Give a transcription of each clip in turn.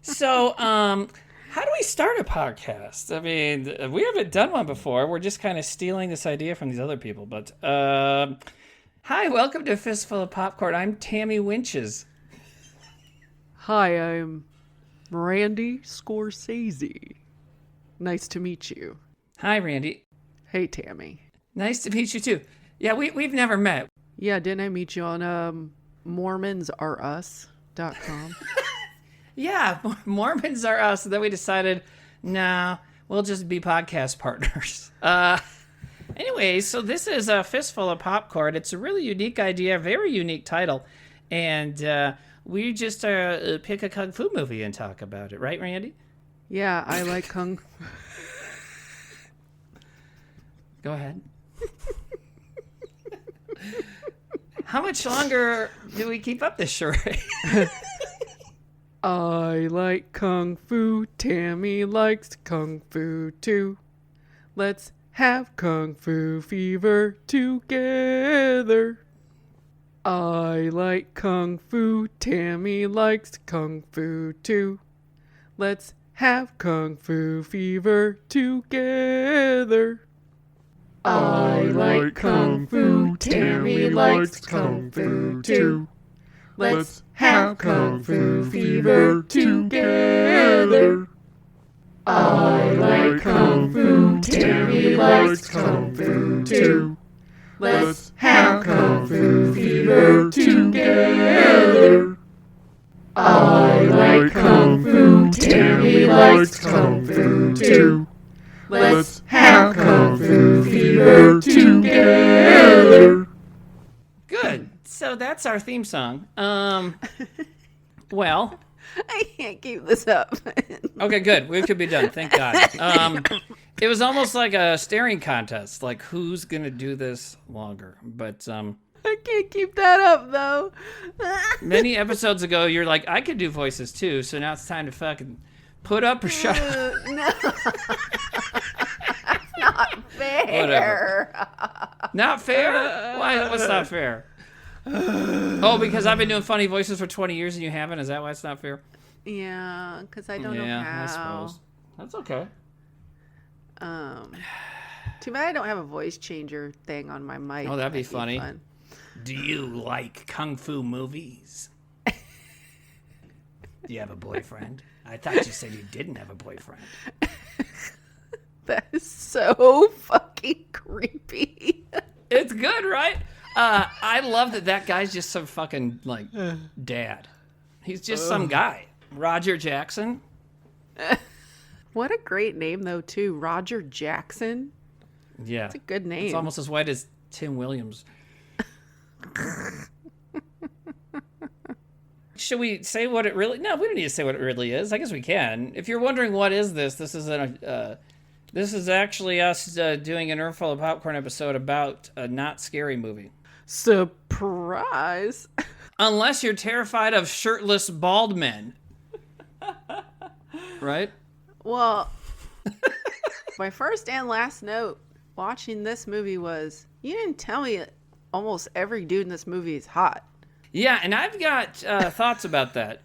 So, how do we start a podcast? I mean, we haven't done one before. We're just kind of stealing this idea from these other people. But, hi, welcome to Fist Full of Popcorn. I'm Tammy Winches. Hi, I'm Randy Scorsese. Nice to meet you. Hi, Randy. Hey, Tammy. Nice to meet you, too. Yeah, we've never met. Yeah, didn't I meet you on MormonsAreUs.com? Yeah, Mormons are us. And then we decided, nah, we'll just be podcast partners. Anyway, so this is a Fistful of Popcorn. It's a really unique idea, very unique title. And we just pick a kung fu movie and talk about it. Right, Randy? Yeah, I like kung... Go ahead. How much longer do we keep up this charade? I like kung fu. Tammy likes kung fu too. Let's have kung fu fever together. I like kung fu. Tammy likes kung fu too. Let's have kung fu fever together. I like kung fu. Tammy likes kung fu too. Let's have kung fu fever together. I like kung fu. Tammy likes kung fu too. Let's have kung fu fever together. I like kung fu. Tammy likes kung fu too. Let's have kung fu fever together. Good. So that's our theme song. Well, I can't keep this up. okay, good. We could be done. Thank God. It was almost like a staring contest, like who's gonna do this longer. But I can't keep that up though. many episodes ago, you're like, I could do voices too. So now it's time to fucking put up or shut up. No. That's not fair. Whatever. Not fair? Why? What's not fair? Oh, because I've been doing funny voices for 20 years and you haven't? Is that why it's not fair? Yeah, because I don't know how. I suppose. That's okay. Too bad I don't have a voice changer thing on my mic. Oh, that'd be funny. Fun. Do you like kung fu movies? Do you have a boyfriend? I thought you said you didn't have a boyfriend. That is so fucking creepy. It's good, right? I love that guy's just some fucking, like, dad. He's just some guy. Roger Jackson. What a great name, though, too. Roger Jackson. Yeah. It's a good name. It's almost as white as Tim Williams. Should we say what it really... No, we don't need to say what it really is. I guess we can. If you're wondering what is this, this is actually us doing an Earful of Popcorn episode about a not scary movie. Surprise. Unless you're terrified of shirtless bald men. Right? Well, my first and last note watching this movie was, you didn't tell me that almost every dude in this movie is hot. Yeah, and I've got thoughts about that.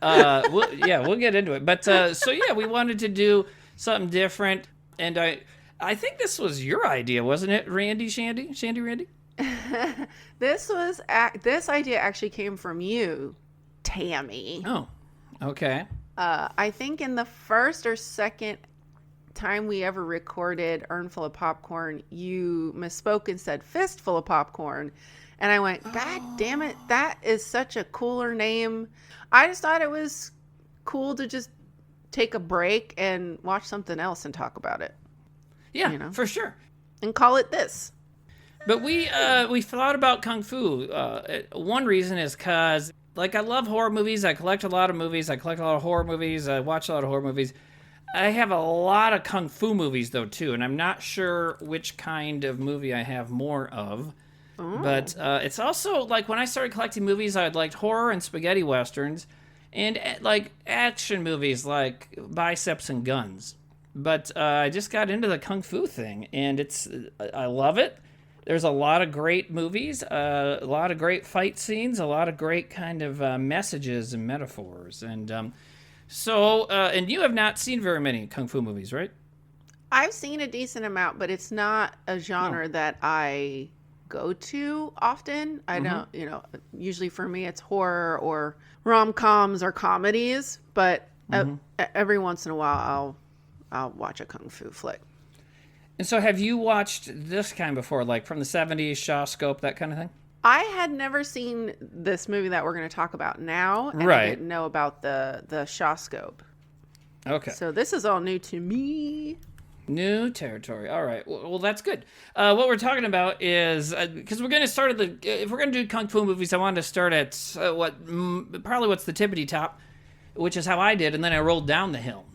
We'll get into it. But we wanted to do something different. And I think this was your idea, wasn't it, Randy, Shandy, Randy? This idea actually came from you, Tammy. Oh, okay. I think in the first or second time we ever recorded Earnful of Popcorn, you misspoke and said Fistful of Popcorn. And I went, God damn it, that is such a cooler name. I just thought it was cool to just take a break and watch something else and talk about it. Yeah, for sure. And call it this. But we thought about Kung Fu. One reason is because, like, I love horror movies. I collect a lot of movies. I collect a lot of horror movies. I watch a lot of horror movies. I have a lot of Kung Fu movies, though, too. And I'm not sure which kind of movie I have more of. Oh. But it's also, like, when I started collecting movies, I liked horror and spaghetti westerns. And, like, action movies like Biceps and Guns. But I just got into the Kung Fu thing. And I love it. There's a lot of great movies, a lot of great fight scenes, a lot of great kind of messages and metaphors. And So, and you have not seen very many kung fu movies, right? I've seen a decent amount, but it's not a genre that I go to often. I don't, usually for me it's horror or rom-coms or comedies, but every once in a while I'll watch a kung fu flick. And so have you watched this kind before, like from the 70s, Shaw Scope, that kind of thing? I had never seen this movie that we're going to talk about now, and I didn't know about the Shaw Scope. Okay. So this is all new to me. New territory. All right. Well, that's good. What we're talking about is because we're going to start at if we're going to do kung fu movies, I wanted to start at probably what's the tippity top, which is how I did, and then I rolled down the hill,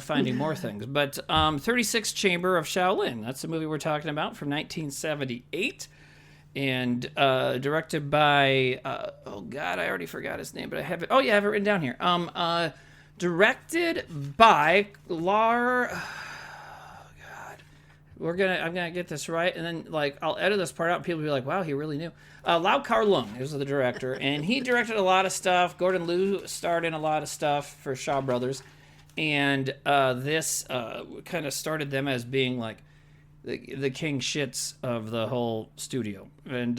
finding more things. But 36 Chamber of Shaolin. That's the movie we're talking about from 1978. And directed by oh god, I already forgot his name, but I have it. Oh yeah, I have it written down here. Directed by Lar. Oh god, I'm gonna get this right, and then I'll edit this part out, and people will be like, "Wow, he really knew." Lau Kar-leung is the director, and he directed a lot of stuff. Gordon Liu starred in a lot of stuff for Shaw Brothers, and this kind of started them as being like the king shits of the whole studio. And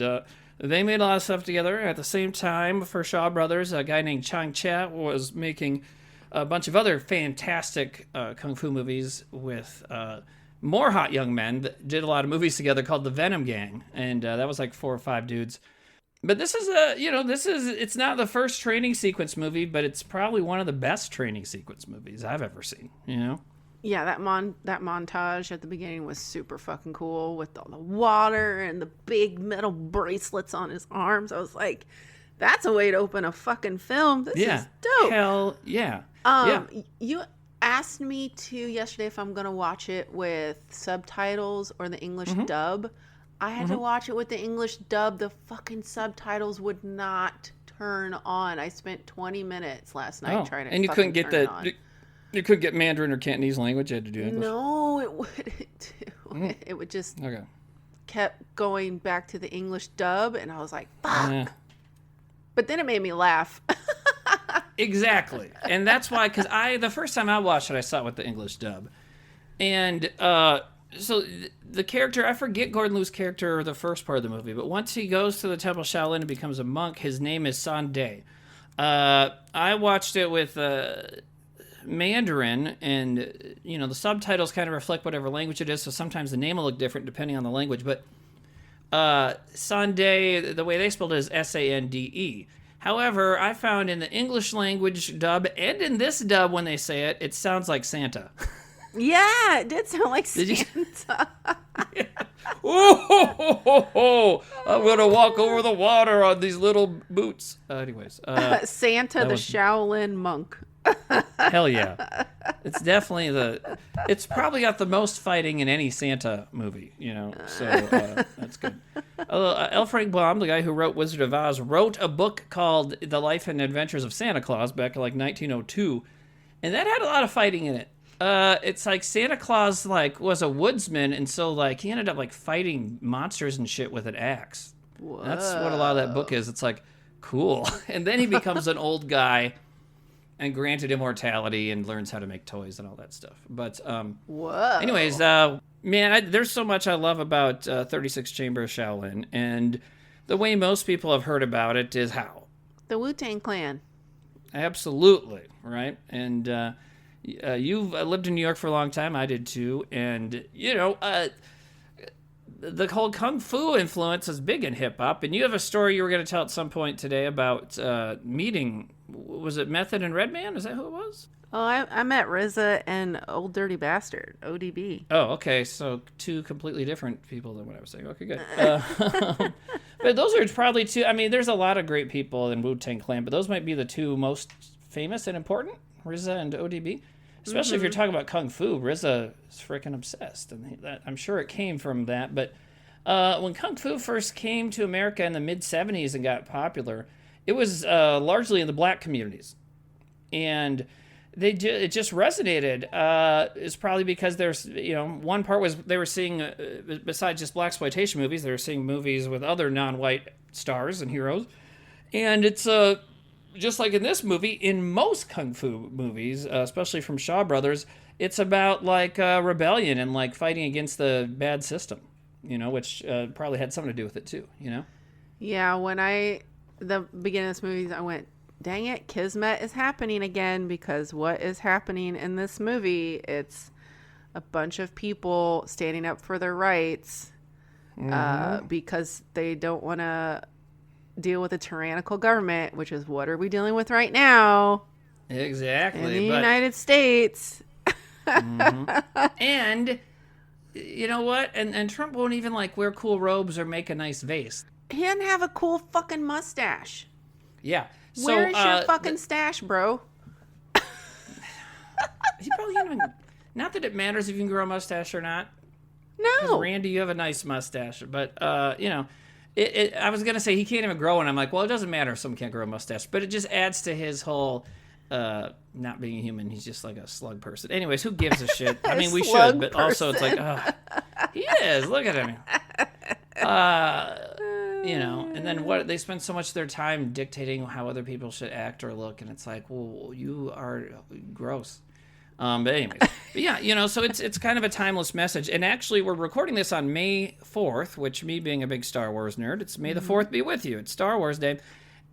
they made a lot of stuff together. At the same time, for Shaw Brothers, a guy named Chang Chia was making a bunch of other fantastic kung fu movies with more hot young men that did a lot of movies together called The Venom Gang. And that was like 4 or 5 dudes. But this is it's not the first training sequence movie, but it's probably one of the best training sequence movies I've ever seen, Yeah, that montage at the beginning was super fucking cool with all the water and the big metal bracelets on his arms. I was like, that's a way to open a fucking film. This is dope. Hell yeah. You asked me yesterday if I'm going to watch it with subtitles or the English dub. I had to watch it with the English dub. The fucking subtitles would not turn on. I spent 20 minutes last night trying to and you couldn't get turn it on. You could get Mandarin or Cantonese language. You had to do English. No, it wouldn't do it. It would just kept going back to the English dub, and I was like, fuck. Yeah. But then it made me laugh. Exactly. And that's why, because the first time I watched it, I saw it with the English dub. And so the character, I forget Gordon Liu's character the first part of the movie, but once he goes to the Temple of Shaolin and becomes a monk, his name is San Day. I watched it with Mandarin, and the subtitles kind of reflect whatever language it is, so sometimes the name will look different depending on the language. But Sande, the way they spelled it is Sande. However, I found in the English language dub and in this dub, when they say it, it sounds like Santa. Yeah, it did sound like Santa. Yeah. Oh, I'm gonna walk over the water on these little boots. Anyways, Santa the Shaolin monk. Hell yeah. It's definitely it's probably got the most fighting in any Santa movie, so that's good. L. Frank Baum, the guy who wrote Wizard of Oz, wrote a book called The Life and Adventures of Santa Claus back in 1902, and that had a lot of fighting in it. It's like Santa Claus was a woodsman, and so he ended up fighting monsters and shit with an axe. Whoa. That's what a lot of that book is. It's cool. And then he becomes an old guy and granted immortality and learns how to make toys and all that stuff. But whoa. Anyways, man, there's so much I love about 36 Chamber of Shaolin, and the way most people have heard about it is how? The Wu-Tang Clan. Absolutely, right? And you've lived in New York for a long time. I did too. And, the whole Kung Fu influence is big in hip-hop. And you have a story you were going to tell at some point today about meeting, was it Method and Redman? Is that who it was? Oh, I met RZA and Old Dirty Bastard, ODB. Oh, okay. So 2 completely different people than what I was saying. Okay, good. But those are probably 2. I mean, there's a lot of great people in Wu-Tang Clan, but those might be the 2 most famous and important, RZA and ODB. Especially if you're talking about Kung Fu, RZA is freaking obsessed. And I'm sure it came from that. But when Kung Fu first came to America in the mid-'70s and got popular, it was largely in the black communities. And it just resonated. It's probably because there's, one part was they were seeing, besides just blaxploitation movies, they were seeing movies with other non-white stars and heroes. And it's just like in this movie, in most kung fu movies, especially from Shaw Brothers, it's about like rebellion and like fighting against the bad system, which probably had something to do with it too, Yeah, when the beginning of this movie, I went, dang it, Kismet is happening again, because what is happening in this movie, it's a bunch of people standing up for their rights because they don't want to deal with a tyrannical government, which is what are we dealing with right now? Exactly. In the United States. And you know what? And Trump won't even like wear cool robes or make a nice vase. He doesn't have a cool fucking mustache. Yeah. So, where's your fucking stash, bro? He probably can't even. Not that it matters if you can grow a mustache or not. No. Randy, you have a nice mustache, but I was gonna say he can't even grow one. I'm like, well, it doesn't matter if someone can't grow a mustache, but it just adds to his whole not being human. He's just like a slug person. Anyways, who gives a shit? I mean, we should, but also it's like, he is. Look at him. And then what they spend so much of their time dictating how other people should act or look, and it's like, well, you are gross. But anyways, so it's kind of a timeless message. And actually, we're recording this on May 4th, which, me being a big Star Wars nerd, it's May the 4th be with you. It's Star Wars Day.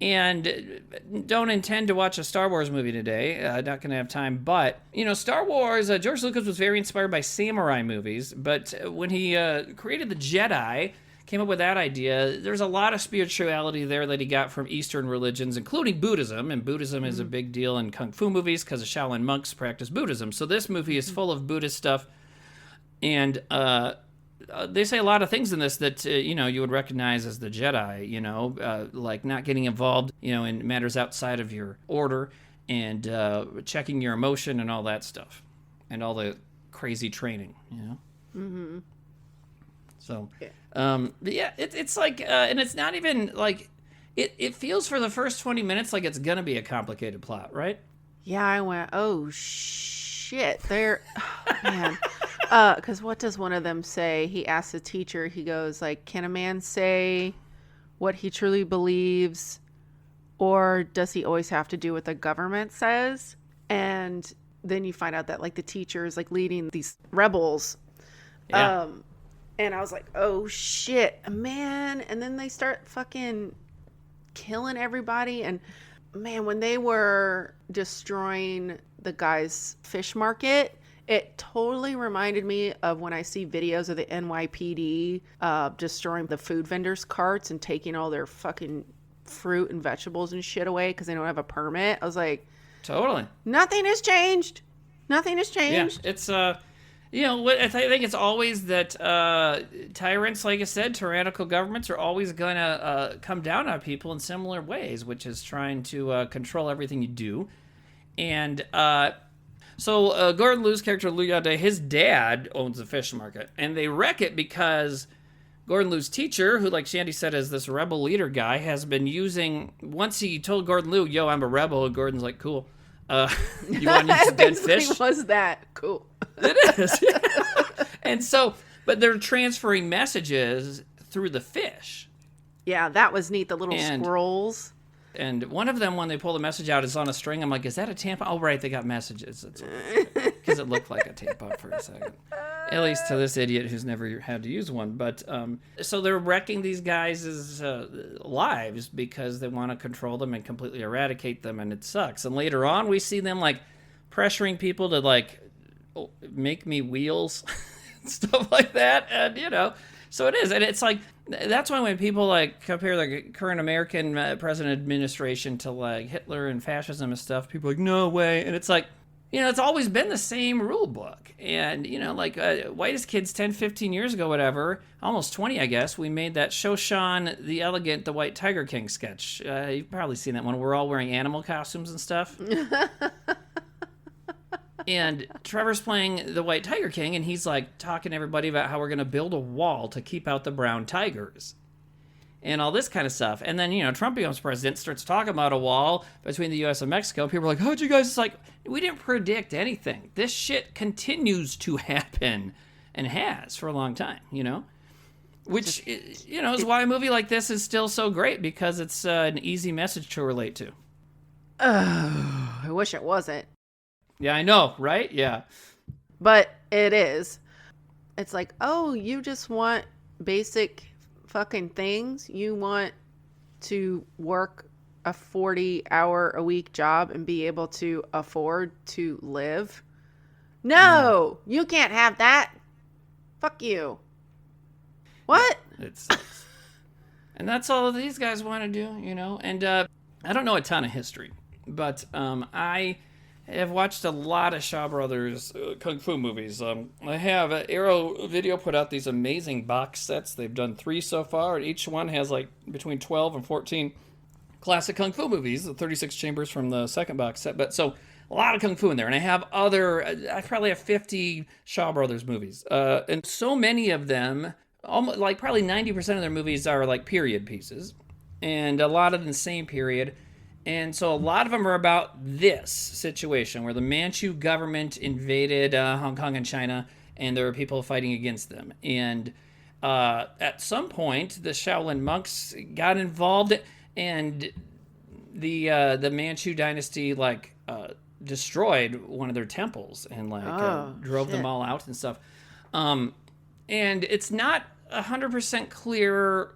And don't intend to watch a Star Wars movie today. Not going to have time. But, Star Wars, George Lucas was very inspired by samurai movies. But when he created the Jedi, came up with that idea, there's a lot of spirituality there that he got from Eastern religions, including Buddhism. And Buddhism is a big deal in Kung Fu movies because the Shaolin monks practice Buddhism. So this movie is full of Buddhist stuff. And they say a lot of things in this that, you would recognize as the Jedi, like not getting involved, in matters outside of your order and checking your emotion and all that stuff and all the crazy training, Mm-hmm. So, it's like, and it's not even like, it feels for the first 20 minutes like it's going to be a complicated plot, right? Yeah, I went, oh, shit. Man. Because what does one of them say? He asks the teacher, he goes like, can a man say what he truly believes, or does he always have to do what the government says? And then you find out that like the teacher is like leading these rebels. Yeah. And I was like, oh shit, man. And then they start fucking killing everybody. And man, when they were destroying the guy's fish market, it totally reminded me of when I see videos of the NYPD destroying the food vendors' carts and taking all their fucking fruit and vegetables and shit away because they don't have a permit. I was like, totally. Nothing has changed. Nothing has changed. Yeah, it's I think it's always that tyrants, like I said, tyrannical governments are always going to come down on people in similar ways, which is trying to control everything you do. And so Gordon Liu's character, Liu Yade, his dad owns a fish market, and they wreck it because Gordon Liu's teacher, who, like Shandy said, is this rebel leader guy, has been using, once he told Gordon Liu, yo, I'm a rebel, and Gordon's like, cool. You want to use dead fish? Was that cool? It is. And so, but they're transferring messages through the fish. Yeah, that was neat. The little scrolls. And one of them, when they pull the message out, is on a string. I'm like, is that a tampon? Oh, right, they got messages. Because it looked like a tampon for a second. At least to this idiot who's never had to use one. But so they're wrecking these guys' lives because they want to control them and completely eradicate them, and it sucks. And later on, we see them like pressuring people to like make me wheels, stuff like that, and so it is, and it's like that's why when people like compare the current American president administration to like Hitler and fascism and stuff, people are like, no way, and it's like, it's always been the same rule book, and like whitest kids 10, 15 years ago, whatever, almost 20, I guess, we made that Shoshan the Elegant, the White Tiger King sketch. You've probably seen that one. We're all wearing animal costumes and stuff. And Trevor's playing the White Tiger King, and he's like talking to everybody about how we're going to build a wall to keep out the brown tigers and all this kind of stuff. And then, Trump becomes president, starts talking about a wall between the U.S. and Mexico. People are like, how'd you guys? It's like, we didn't predict anything. This shit continues to happen and has for a long time, which, is why a movie like this is still so great, because it's an easy message to relate to. I wish it wasn't, Yeah, I know, right? Yeah. but it is. It's like, oh, you just want basic fucking things. You want to work a 40-hour-a-week job and be able to afford to live. No, you can't have that. Fuck you. What? It sucks. And that's all these guys want to do, you know? And I don't know a ton of history, but I have watched a lot of Shaw Brothers kung fu movies. I have Arrow Video put out these amazing box sets. They've done 3 so far, and each one has like between 12 and 14 classic kung fu movies, the 36 chambers from the second box set. But so a lot of kung fu in there, and I have I probably have 50 Shaw Brothers movies, and so many of them, almost like probably 90% of their movies are like period pieces, and a lot of the same period. And so a lot of them are about this situation where the Manchu government invaded Hong Kong and China, and there were people fighting against them. And at some point, the Shaolin monks got involved, and the Manchu dynasty destroyed one of their temples and drove them all out and stuff. And it's not 100% clear.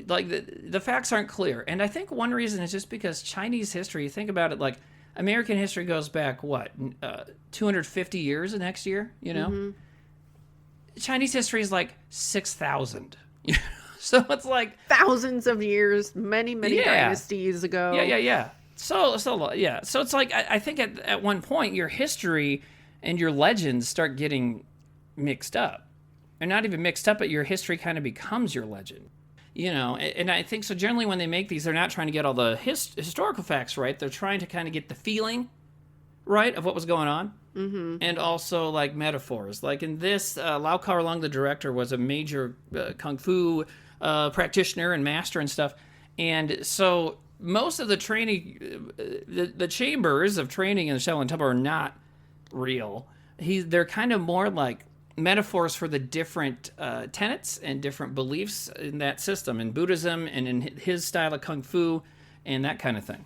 Like the facts aren't clear, and I think one reason is just because Chinese history. You think about it, like American history goes back 250 years the next year. You know, Chinese history is like 6,000. So it's like thousands of years, many dynasties ago. Yeah. So it's like I think at one point your history and your legends start getting mixed up, and not even mixed up, but your history kind of becomes your legend. You know, and I think so. Generally, when they make these, they're not trying to get all the historical facts right. They're trying to kind of get the feeling right of what was going on, and also like metaphors. Like in this, Lau Kar-Leung, the director, was a major kung fu practitioner and master and stuff. And so most of the training, the chambers of training in the Shaolin Temple are not real. They're kind of more like metaphors for the different tenets and different beliefs in that system, in Buddhism and in his style of kung fu and that kind of thing.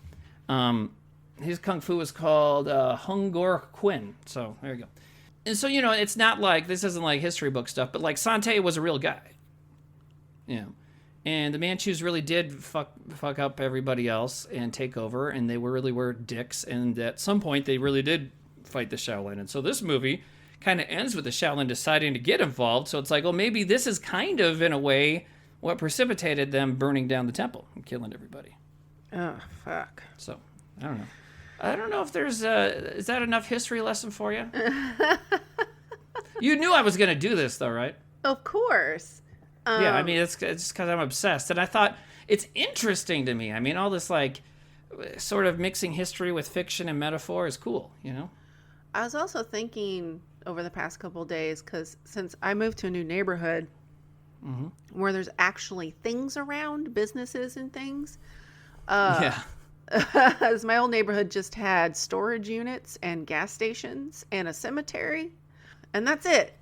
His kung fu is called Hungor Quin. So there you go. And so, you know, it's not like, this isn't like history book stuff, but like Sante was a real guy. You know, and the Manchus really did fuck up everybody else and take over, and they really were dicks, and at some point they really did fight the Shaolin. And so this movie kind of ends with the Shaolin deciding to get involved. So it's like, well, maybe this is kind of, in a way, what precipitated them burning down the temple and killing everybody. Oh, fuck. So, I don't know. I don't know if there's is that enough history lesson for you? You knew I was going to do this, though, right? Of course. Yeah, I mean, it's just because I'm obsessed. And I thought, it's interesting to me. I mean, all this, like, sort of mixing history with fiction and metaphor is cool, you know? I was also thinking over the past couple of days, because since I moved to a new neighborhood where there's actually things around, businesses and things. As my old neighborhood just had storage units and gas stations and a cemetery, and that's it.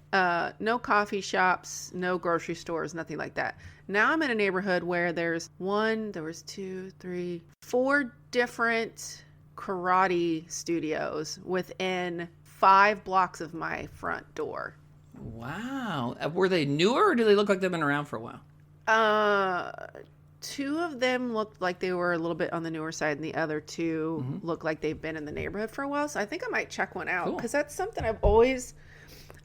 No coffee shops, no grocery stores, nothing like that. Now I'm in a neighborhood where there was 2, 3, 4 different karate studios within 5 blocks of my front door. Wow. Were they newer, or do they look like they've been around for a while? 2 of them looked like they were a little bit on the newer side, and the other 2 look like they've been in the neighborhood for a while. So I think I might check one out, because that's something I always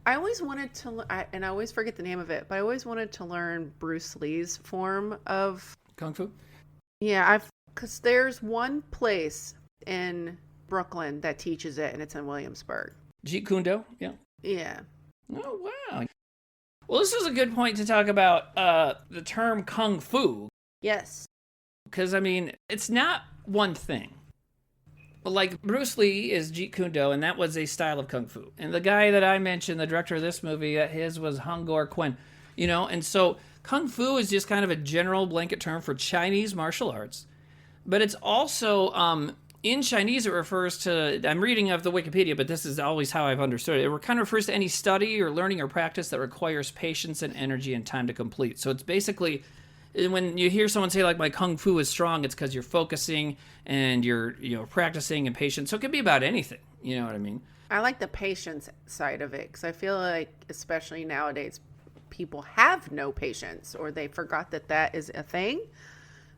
wanted to, and I always forget the name of it, but I always wanted to learn Bruce Lee's form of kung fu. Yeah, because there's one place in Brooklyn that teaches it, and it's in Williamsburg. Jeet Kune Do? Yeah. Yeah. Oh, wow. Well, this is a good point to talk about the term kung fu. Yes. Because, I mean, it's not one thing. Like, Bruce Lee is Jeet Kune Do, and that was a style of kung fu. And the guy that I mentioned, the director of this movie, his was Hungor Quin. You know, and so kung fu is just kind of a general blanket term for Chinese martial arts. But it's also, in Chinese, it refers to, I'm reading off the Wikipedia, but this is always how I've understood it. It kind of refers to any study or learning or practice that requires patience and energy and time to complete. So it's basically, when you hear someone say like my kung fu is strong, it's because you're focusing and you're practicing and patient. So it could be about anything. You know what I mean? I like the patience side of it because I feel like, especially nowadays, people have no patience, or they forgot that is a thing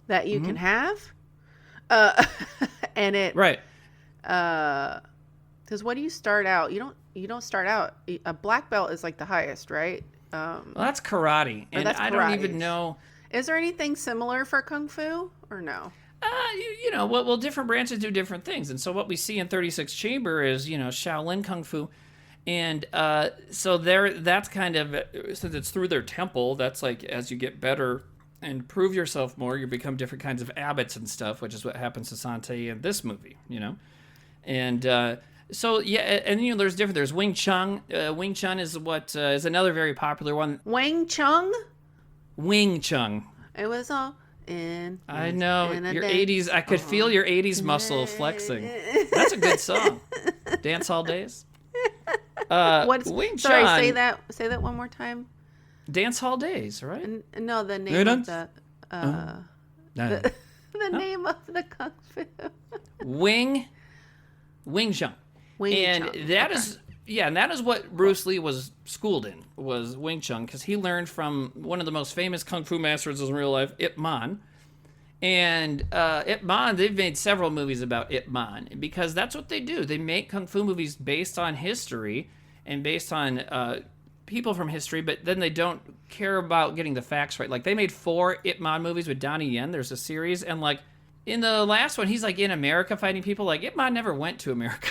that you can have. And it right. Because what do you start out? You don't start out. A black belt is like the highest, right? Well, that's karate, and that's I don't even know. Is there anything similar for kung fu or no? Well, different branches do different things, and so what we see in 36 Chamber is Shaolin Kung Fu, and so that's kind of, since it's through their temple, that's like as you get better and prove yourself more, you become different kinds of abbots and stuff, which is what happens to Sante in this movie, and. So yeah, and there's different. There's Wing Chun. Wing Chun is what is another very popular one. Wing Chun. Wing Chun. It was all in. I know your 80s. I could feel your 80s muscle flexing. That's a good song. Dance Hall Days. Wing Chun. Sorry, say that one more time. Dance Hall Days, right? No, the name of the name of the kung fu. Wing Chun. And that is what Bruce Lee was schooled in, was Wing Chun, because he learned from one of the most famous kung fu masters in real life, Ip Man. And Ip Man, they've made several movies about Ip Man, because that's what they do. They make kung fu movies based on history and based on people from history, but then they don't care about getting the facts right. Like, they made 4 Ip Man movies with Donnie Yen. There's a series, and like, in the last one, he's like in America fighting people. Like, Ip Man never went to America,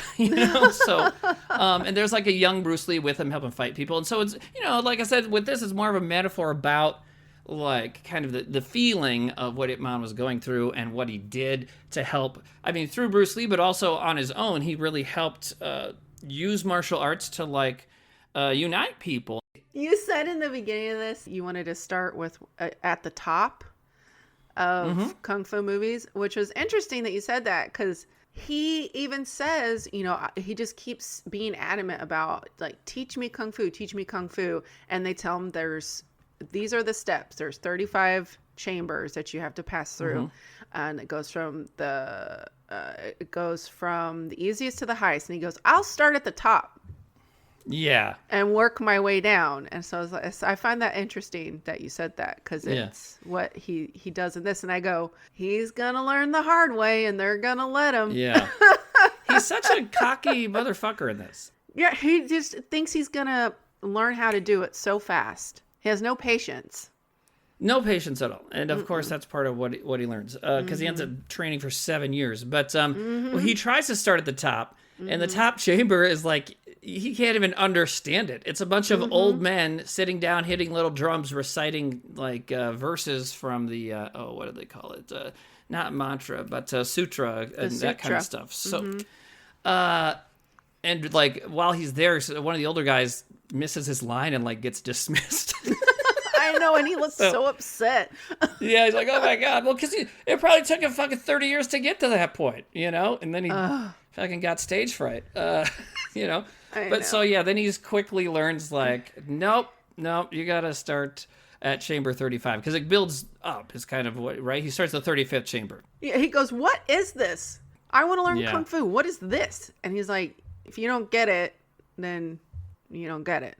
So, and there's like a young Bruce Lee with him helping fight people. And so it's, like I said, with this, it's more of a metaphor about like kind of the feeling of what Ip Man was going through and what he did to help. I mean, through Bruce Lee, but also on his own, he really helped use martial arts to like unite people. You said in the beginning of this, you wanted to start with at the top of kung fu movies, which was interesting that you said that, because he even says, he just keeps being adamant about like, teach me kung fu, and they tell him these are the steps. There's 35 chambers that you have to pass through, and it goes from the easiest to the highest, and he goes, I'll start at the top. Yeah. And work my way down. And so I find that interesting that you said that, because it's what he does in this. And I go, he's going to learn the hard way, and they're going to let him. Yeah. He's such a cocky motherfucker in this. Yeah, he just thinks he's going to learn how to do it so fast. He has no patience. No patience at all. And of course, that's part of what he learns, because he ends up training for 7 years. But well, he tries to start at the top, and the top chamber is like, he can't even understand it. It's a bunch of old men sitting down, hitting little drums, reciting like verses from the what do they call it? Not mantra, but sutra and that kind of stuff. So, and like while he's there, one of the older guys misses his line and like gets dismissed. I know, and he looks so upset. Yeah, he's like, oh my God. Well, because it probably took him fucking 30 years to get to that point, And then he fucking got stage fright, But so, yeah, then he quickly learns, like, nope, you got to start at chamber 35, because it builds up is kind of what, right? He starts the 35th chamber. Yeah, he goes, what is this? I want to learn kung fu. What is this? And he's like, if you don't get it, then you don't get it.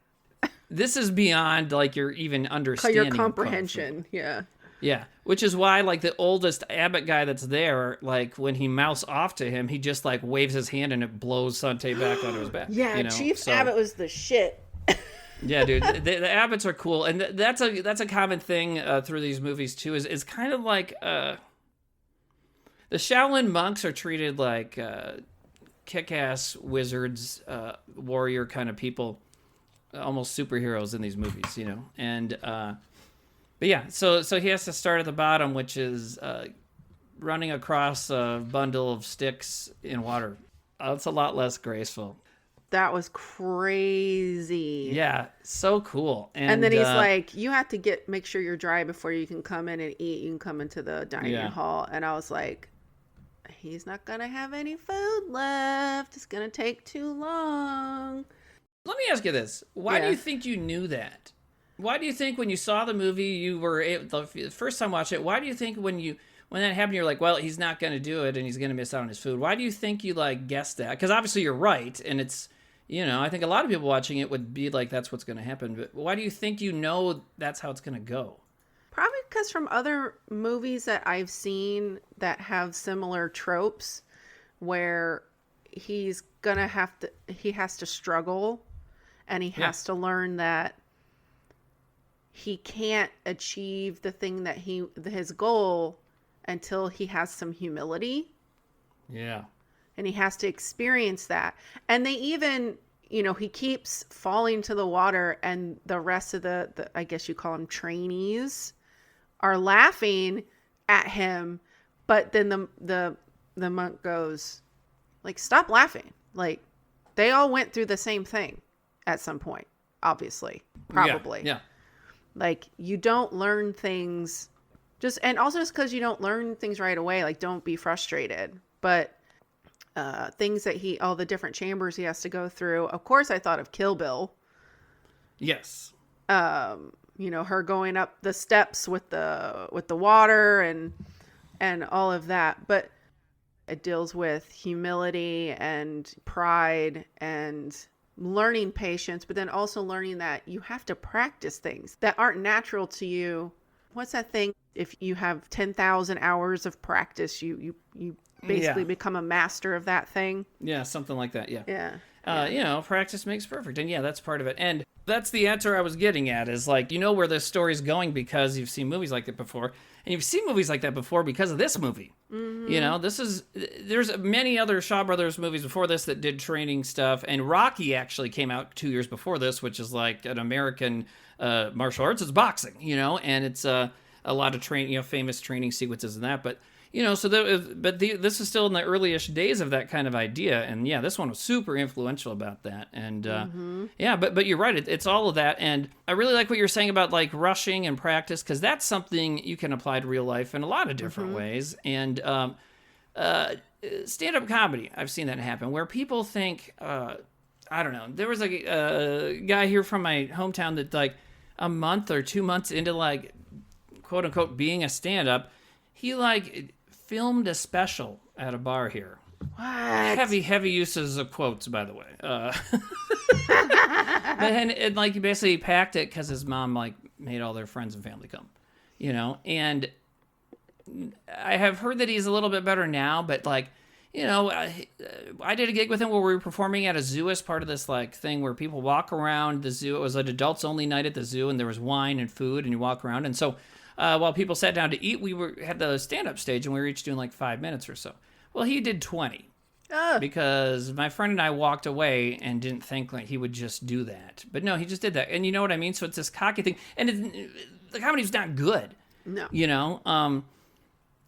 This is beyond like your even understanding. Your comprehension, yeah. Yeah, which is why like the oldest abbot guy that's there, like when he mouths off to him, he just like waves his hand and it blows Sante back onto his back. Yeah, Chief Abbot was the shit. Yeah, dude, the abbots are cool, and that's a common thing through these movies too. Is kind of like the Shaolin monks are treated like kick-ass wizards, warrior kind of people. Almost superheroes in these movies, and but yeah, so he has to start at the bottom, which is running across a bundle of sticks in water. It's a lot less graceful. That was crazy. Yeah, so cool. And then he's like, you have to make sure you're dry before you can come in and eat. You can come into the dining hall. And I was like, he's not gonna have any food left. It's gonna take too long. Let me ask you this. Why do you think you knew that? Why do you think when you saw the movie, the first time watch it, why do you think when that happened, you're like, well, he's not going to do it and he's going to miss out on his food? Why do you think you like guessed that? Because obviously you're right. And it's, I think a lot of people watching it would be like, that's what's going to happen. But why do you think that's how it's going to go? Probably because from other movies that I've seen that have similar tropes where he has to struggle and he has to learn that he can't achieve the thing that his goal until he has some humility. Yeah. And he has to experience that. And they even, he keeps falling to the water and the rest of the I guess you call them trainees, are laughing at him. But then the monk goes, like, stop laughing. Like, they all went through the same thing at some point, obviously, probably. Yeah. Like, you don't learn things and also just because you don't learn things right away, like, don't be frustrated. But things that all the different chambers he has to go through. Of course, I thought of Kill Bill. Yes. Her going up the steps with the water and all of that. But it deals with humility and pride and learning patience, but then also learning that you have to practice things that aren't natural to you. What's that thing? If you have 10,000 hours of practice, you basically become a master of that thing. Yeah, something like that. Yeah. Yeah. Practice makes perfect. And yeah, that's part of it. And that's the answer I was getting at is like, where this story's going because you've seen movies like that before. And you've seen movies like that before because of this movie. Mm-hmm. There's many other Shaw Brothers movies before this that did training stuff. And Rocky actually came out 2 years before this, which is like an American martial arts. It's boxing, and it's a lot of famous training sequences and that. But, this is still in the early-ish days of that kind of idea. And yeah, this one was super influential about that. And but you're right. It's all of that. And I really like what you're saying about like rushing and practice, because that's something you can apply to real life in a lot of different ways. And stand-up comedy, I've seen that happen where people think, I don't know, there was a guy here from my hometown that like a month or 2 months into like quote unquote being a stand-up, he like filmed a special at a bar here. What? Heavy uses of quotes, by the way. And like he basically packed it because his mom like made all their friends and family come, and I have heard that he's a little bit better now, but like, I did a gig with him where we were performing at a zoo as part of this like thing where people walk around the zoo. It was an adults only night at the zoo, and there was wine and food, and you walk around. And so while people sat down to eat, we had the stand-up stage, and we were each doing like 5 minutes or so. Well, he did 20 because my friend and I walked away and didn't think like he would just do that. But no, he just did that. And you know what I mean? So it's this cocky thing. And the comedy's not good. No.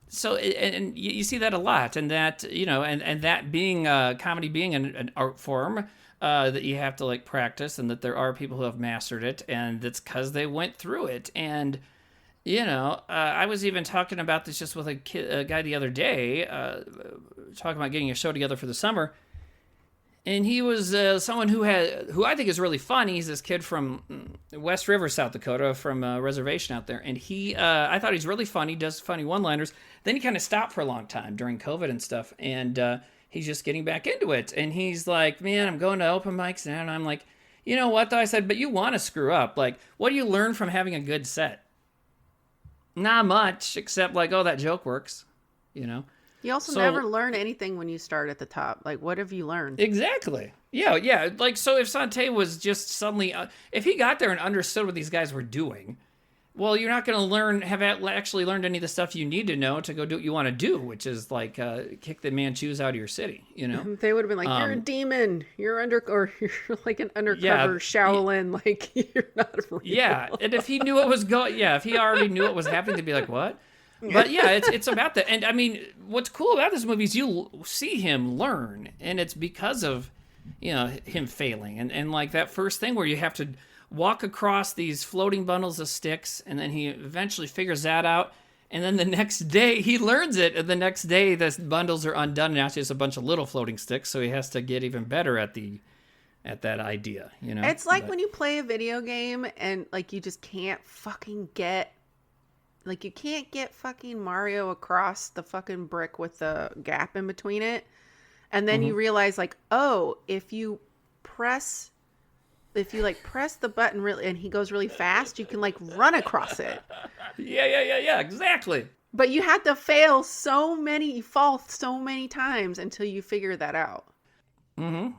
So, and you see that a lot, and that, and that being comedy being an art form that you have to like practice, and that there are people who have mastered it, and that's because they went through it. And, I was even talking about this just with a guy the other day, talking about getting a show together for the summer. And he was someone who I think is really funny. He's this kid from West River, South Dakota, from a reservation out there. And I thought he's really funny, does funny one-liners. Then he kind of stopped for a long time during COVID and stuff. And he's just getting back into it. And he's like, man, I'm going to open mics now. And I'm like, you know what, though? I said, but you want to screw up. Like, what do you learn from having a good set? Not much, except like, oh, that joke works, You also never learn anything when you start at the top. Like, what have you learned? Exactly. Yeah. Like, so if Sante was just suddenly, if he got there and understood what these guys were doing, well, you're not going to have actually learned any of the stuff you need to know to go do what you want to do, which is like kick the Manchus out of your city, They would have been like, you're a demon. You're like an undercover Shaolin. Like, you're not real. Yeah. And if he knew what was if he already knew what was happening, to be like, what? But yeah, it's about that. And I mean, what's cool about this movie is you see him learn, and it's because of, him failing. And like that first thing where you have to walk across these floating bundles of sticks, and then he eventually figures that out. And then the next day he learns it, and the next day the bundles are undone, and now it's just a bunch of little floating sticks. So he has to get even better at the at that idea, you know? It's like when you play a video game and like you just can't fucking get, like you can't get fucking Mario across the fucking brick with the gap in between it. And then you realize like, oh, if you like press the button really and he goes really fast, you can like run across it. Yeah, exactly. But you had to you fall so many times until you figure that out. Mm-hmm.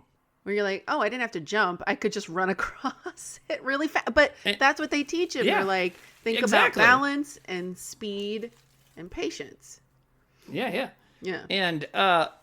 Where you're like, oh, I didn't have to jump. I could just run across it really fast. But that's what they teach him. Yeah, They're like, think exactly. about balance and speed and patience. Yeah. Yeah. And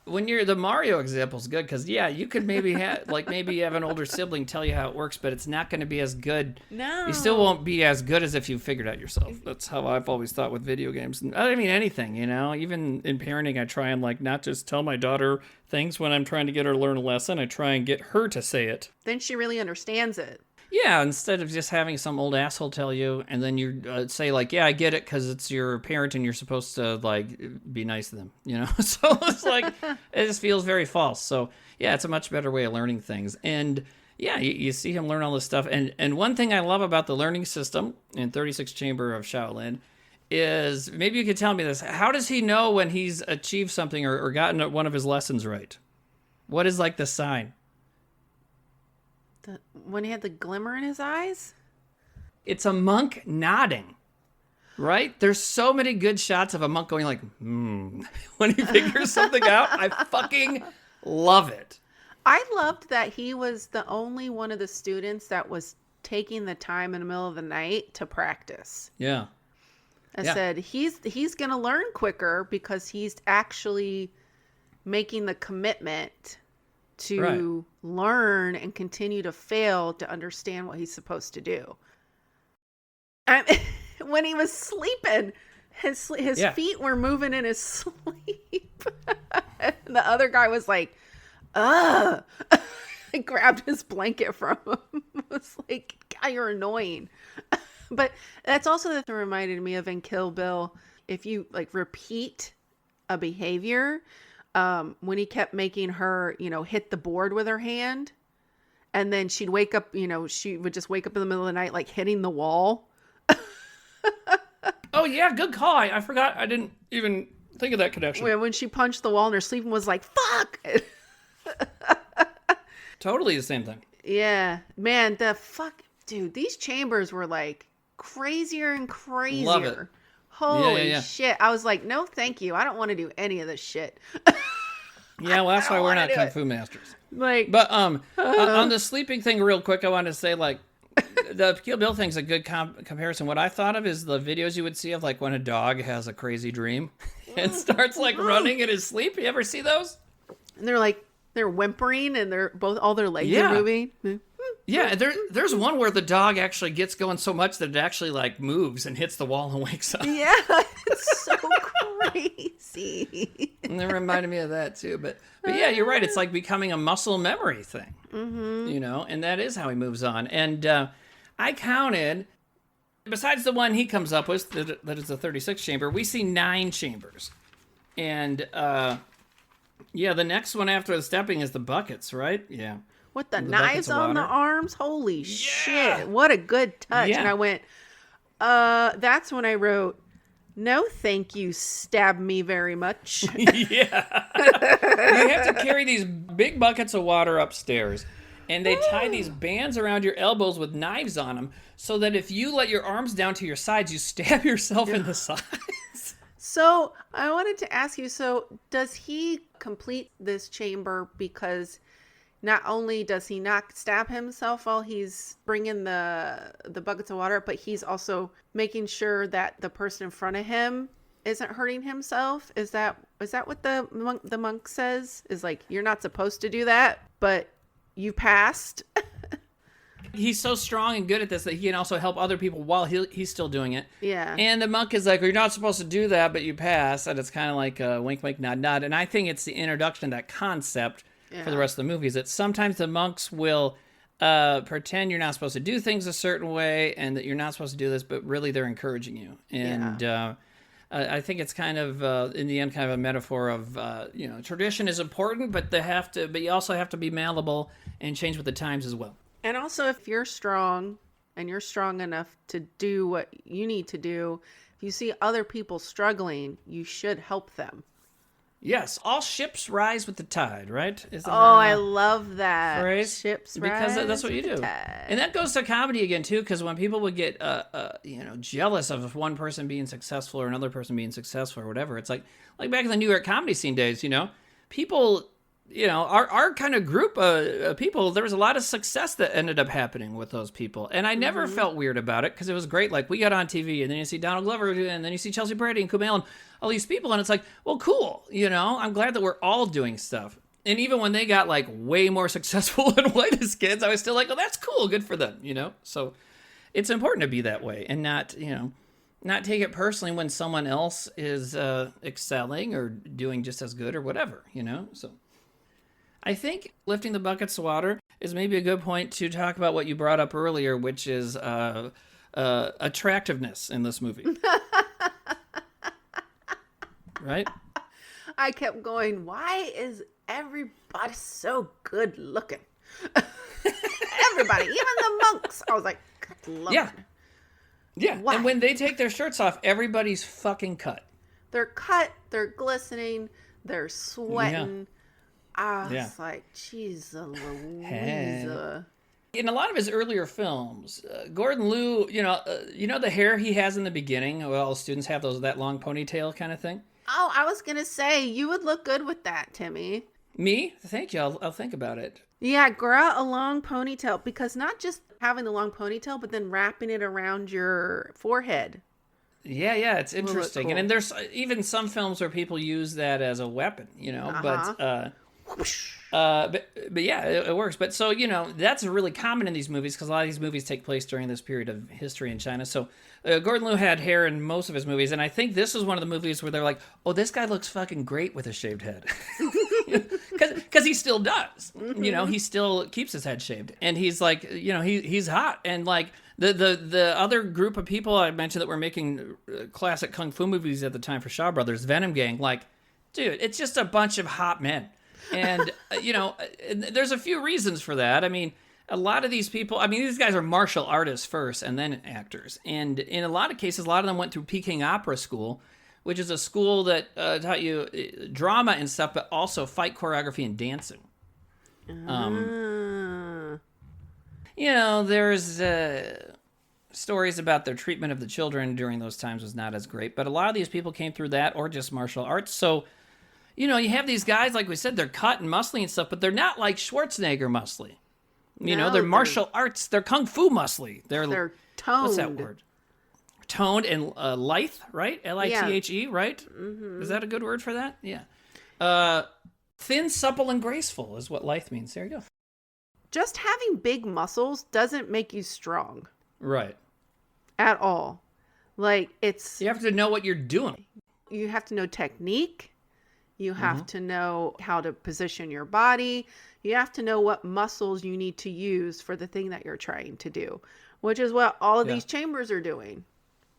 when the Mario example is good because you could maybe have you have an older sibling tell you how it works, but it's not going to be as good. No, you still won't be as good as if you figured it out yourself. That's how I've always thought with video games. And I mean anything, you know. Even in parenting, I try and like not just tell my daughter things when I'm trying to get her to learn a lesson. I try and get her to say it. Then she really understands it. Yeah, instead of just having some old asshole tell you, and then you say like, "Yeah, I get it," because it's your parent and you're supposed to like be nice to them, you know. So it's like it just feels very false. So yeah, it's a much better way of learning things. And yeah, you see him learn all this stuff. And one thing I love about the learning system in 36 Chamber of Shaolin is maybe you could tell me this: how does he know when he's achieved something or gotten one of his lessons right? What is like the sign? When he had the glimmer in his eyes? It's a monk nodding, right? There's so many good shots of a monk going like, when he figures something out. I fucking love it. I loved that he was the only one of the students that was taking the time in the middle of the night to practice. Yeah. I said, he's going to learn quicker because he's actually making the commitment to learn and continue to fail to understand what he's supposed to do. When he was sleeping, his feet were moving in his sleep. And the other guy was like, ugh. I grabbed his blanket from him. I was like, God, you're annoying. But that's also that reminded me of in Kill Bill. If you like repeat a behavior, when he kept making her, hit the board with her hand, and then she'd wake up, she would just wake up in the middle of the night, like hitting the wall. Oh yeah, good call. I forgot. I didn't even think of that connection. When she punched the wall in her sleep and was like, fuck. Totally the same thing. Yeah, man, dude, these chambers were like crazier and crazier. Love it. Holy shit. I was like, no, thank you. I don't want to do any of this shit. Yeah, well, that's why we're not Kung Fu masters. But on the sleeping thing real quick, I wanted to say, like, the Kill Bill thing's a good comparison. What I thought of is the videos you would see of, like, when a dog has a crazy dream and starts, like, running in his sleep. You ever see those? And they're whimpering and all their legs are moving. Yeah, there's one where the dog actually gets going so much that it actually like moves and hits the wall and wakes up. Yeah, it's so crazy. And it reminded me of that too. But yeah, you're right. It's like becoming a muscle memory thing, and that is how he moves on. And I counted, besides the one he comes up with, that is the 36th chamber, we see 9 chambers. And the next one after the stepping is the buckets, right? Yeah. With the knives on the arms? Holy shit. What a good touch. Yeah. And I went, that's when I wrote, no thank you, stab me very much. Yeah. You have to carry these big buckets of water upstairs. And they tie these bands around your elbows with knives on them so that if you let your arms down to your sides, you stab yourself in the sides. So I wanted to ask you, does he complete this chamber because not only does he not stab himself while he's bringing the buckets of water, but he's also making sure that the person in front of him isn't hurting himself? Is that what the monk says? Is like, you're not supposed to do that, but you passed. He's so strong and good at this that he can also help other people while he's still doing it. Yeah. And the monk is like, well, you're not supposed to do that, but you pass. And it's kind of like a wink, wink, nod, nod. And I think it's the introduction of that concept for the rest of the movie is that sometimes the monks will pretend you're not supposed to do things a certain way and that you're not supposed to do this, but really they're encouraging you. And I think it's kind of in the end kind of a metaphor of tradition is important, but but you also have to be malleable and change with the times as well. And also, if you're strong and you're strong enough to do what you need to do, if you see other people struggling, you should help them. Yes, all ships rise with the tide, right? I love that phrase? Ships because rise that's what you with the do, tide. and that goes to comedy again too. Because when people would get jealous of one person being successful or another person being successful or whatever, it's like back in the New York comedy scene days, people. Our kind of group of people, there was a lot of success that ended up happening with those people. And I never felt weird about it because it was great. Like, we got on TV and then you see Donald Glover and then you see Chelsea Brady and Kumail and all these people. And it's like, well, cool. I'm glad that we're all doing stuff. And even when they got like way more successful than whitest kids, I was still like, oh, that's cool. Good for them, So it's important to be that way and not take it personally when someone else is excelling or doing just as good or whatever, So I think lifting the buckets of water is maybe a good point to talk about what you brought up earlier, which is attractiveness in this movie. Right? I kept going, why is everybody so good looking? Everybody, even the monks. I was like, good Lord. Yeah. Why? And when they take their shirts off, everybody's fucking cut. They're cut, they're glistening, they're sweating. Yeah. I was like, jeez Louise. Hey. In a lot of his earlier films, Gordon Liu, the hair he has in the beginning, well, students have that long ponytail kind of thing. Oh, I was going to say, you would look good with that, Timmy. Me? Thank you. I'll think about it. Yeah, grow a long ponytail, because not just having the long ponytail, but then wrapping it around your forehead. Yeah, it's interesting. Cool. And there's even some films where people use that as a weapon, but yeah, it works. But so, that's really common in these movies because a lot of these movies take place during this period of history in China. So Gordon Liu had hair in most of his movies. And I think this is one of the movies where they're like, oh, this guy looks fucking great with a shaved head. Because he still does. He still keeps his head shaved. And he's like, he's hot. And like the other group of people I mentioned that were making classic kung fu movies at the time for Shaw Brothers, Venom Gang, like, dude, it's just a bunch of hot men. And, there's a few reasons for that. I mean, a lot of these people, these guys are martial artists first and then actors. And in a lot of cases, a lot of them went through Peking Opera School, which is a school that taught you drama and stuff, but also fight choreography and dancing. There's stories about their treatment of the children during those times was not as great. But a lot of these people came through that or just martial arts. So, you have these guys, like we said, they're cut and muscly and stuff, but they're not like Schwarzenegger muscly. They're martial arts. They're kung fu muscly. They're toned. What's that word? Toned and lithe, right? Lithe, right? Mm-hmm. Is that a good word for that? Yeah. Thin, supple, and graceful is what lithe means. There you go. Just having big muscles doesn't make you strong. Right. At all. Like, you have to know what you're doing. You have to know technique. You have to know how to position your body. You have to know what muscles you need to use for the thing that you're trying to do, which is what all of these chambers are doing.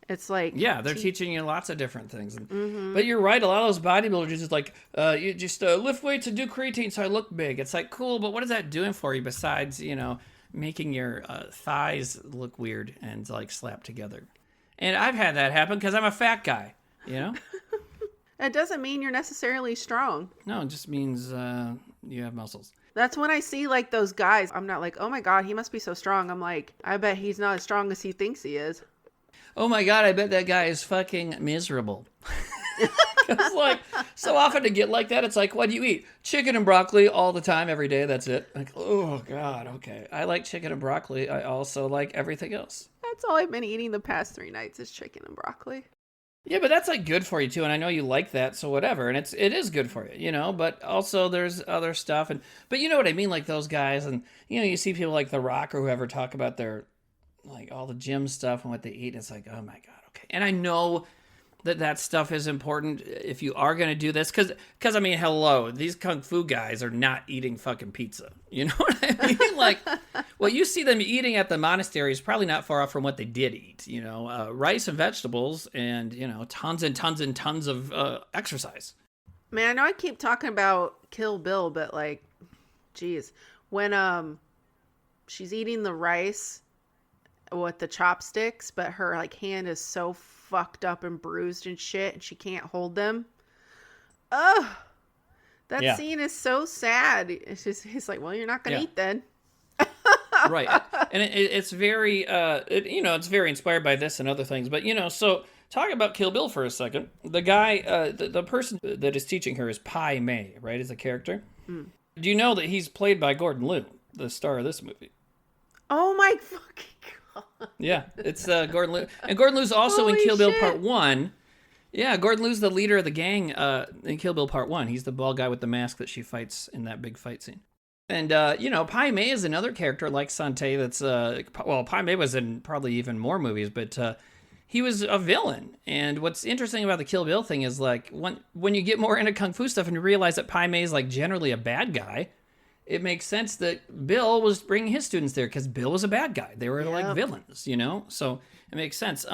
It's like... Yeah, they're teaching you lots of different things. But you're right, a lot of those bodybuilders is like, you just lift weights and do creatine so I look big. It's like, cool, but what is that doing for you besides, making your thighs look weird and like slapped together? And I've had that happen because I'm a fat guy, It doesn't mean you're necessarily strong. No, it just means you have muscles. That's when I see like those guys. I'm not like, oh my God, he must be so strong. I'm like, I bet he's not as strong as he thinks he is. Oh my God, I bet that guy is fucking miserable. It's like, so often to get like that, it's like, what do you eat? Chicken and broccoli all the time, every day, that's it. Like, oh God, okay. I like chicken and broccoli. I also like everything else. That's all I've been eating the past 3 nights is chicken and broccoli. Yeah, but that's like good for you too, and I know you like that, so whatever. And it is good for you, But also there's other stuff, but you know what I mean, like those guys, and you see people like The Rock or whoever talk about their like all the gym stuff and what they eat. And it's like, oh my God, okay. And I know that stuff is important if you are going to do this. Because, I mean, hello, these kung fu guys are not eating fucking pizza. You know what I mean? Like, what you see them eating at the monastery is probably not far off from what they did eat. You know, rice and vegetables and, you know, tons and tons and tons of exercise. Man, I know I keep talking about Kill Bill, but like, geez, when she's eating the rice with the chopsticks, but her like hand is so fucked up and bruised and shit, and she can't hold them. Ugh, that scene is so sad. It's just, he's like, well, you're not gonna eat then. Right, and it's very, you know, it's very inspired by this and other things. But you know, so talking about Kill Bill for a second, the guy, the person that is teaching her is Pai Mei, right? Is a character. Mm. Do you know that he's played by Gordon Liu, the star of this movie? Oh my fucking god! Yeah, it's Gordon Liu, and Gordon Liu's also in Kill Bill Part 1. Yeah, Gordon Liu's the leader of the gang in Kill Bill Part 1. He's the bald guy with the mask that she fights in that big fight scene. And, you know, Pai Mei is another character like Sante that's, well, Pai Mei was in probably even more movies, but he was a villain. And what's interesting about the Kill Bill thing is, like, when you get more into Kung Fu stuff and you realize that Pai Mei is, like, generally a bad guy, it makes sense that Bill was bringing his students there because Bill was a bad guy. They were, like, villains, you know? So it makes sense.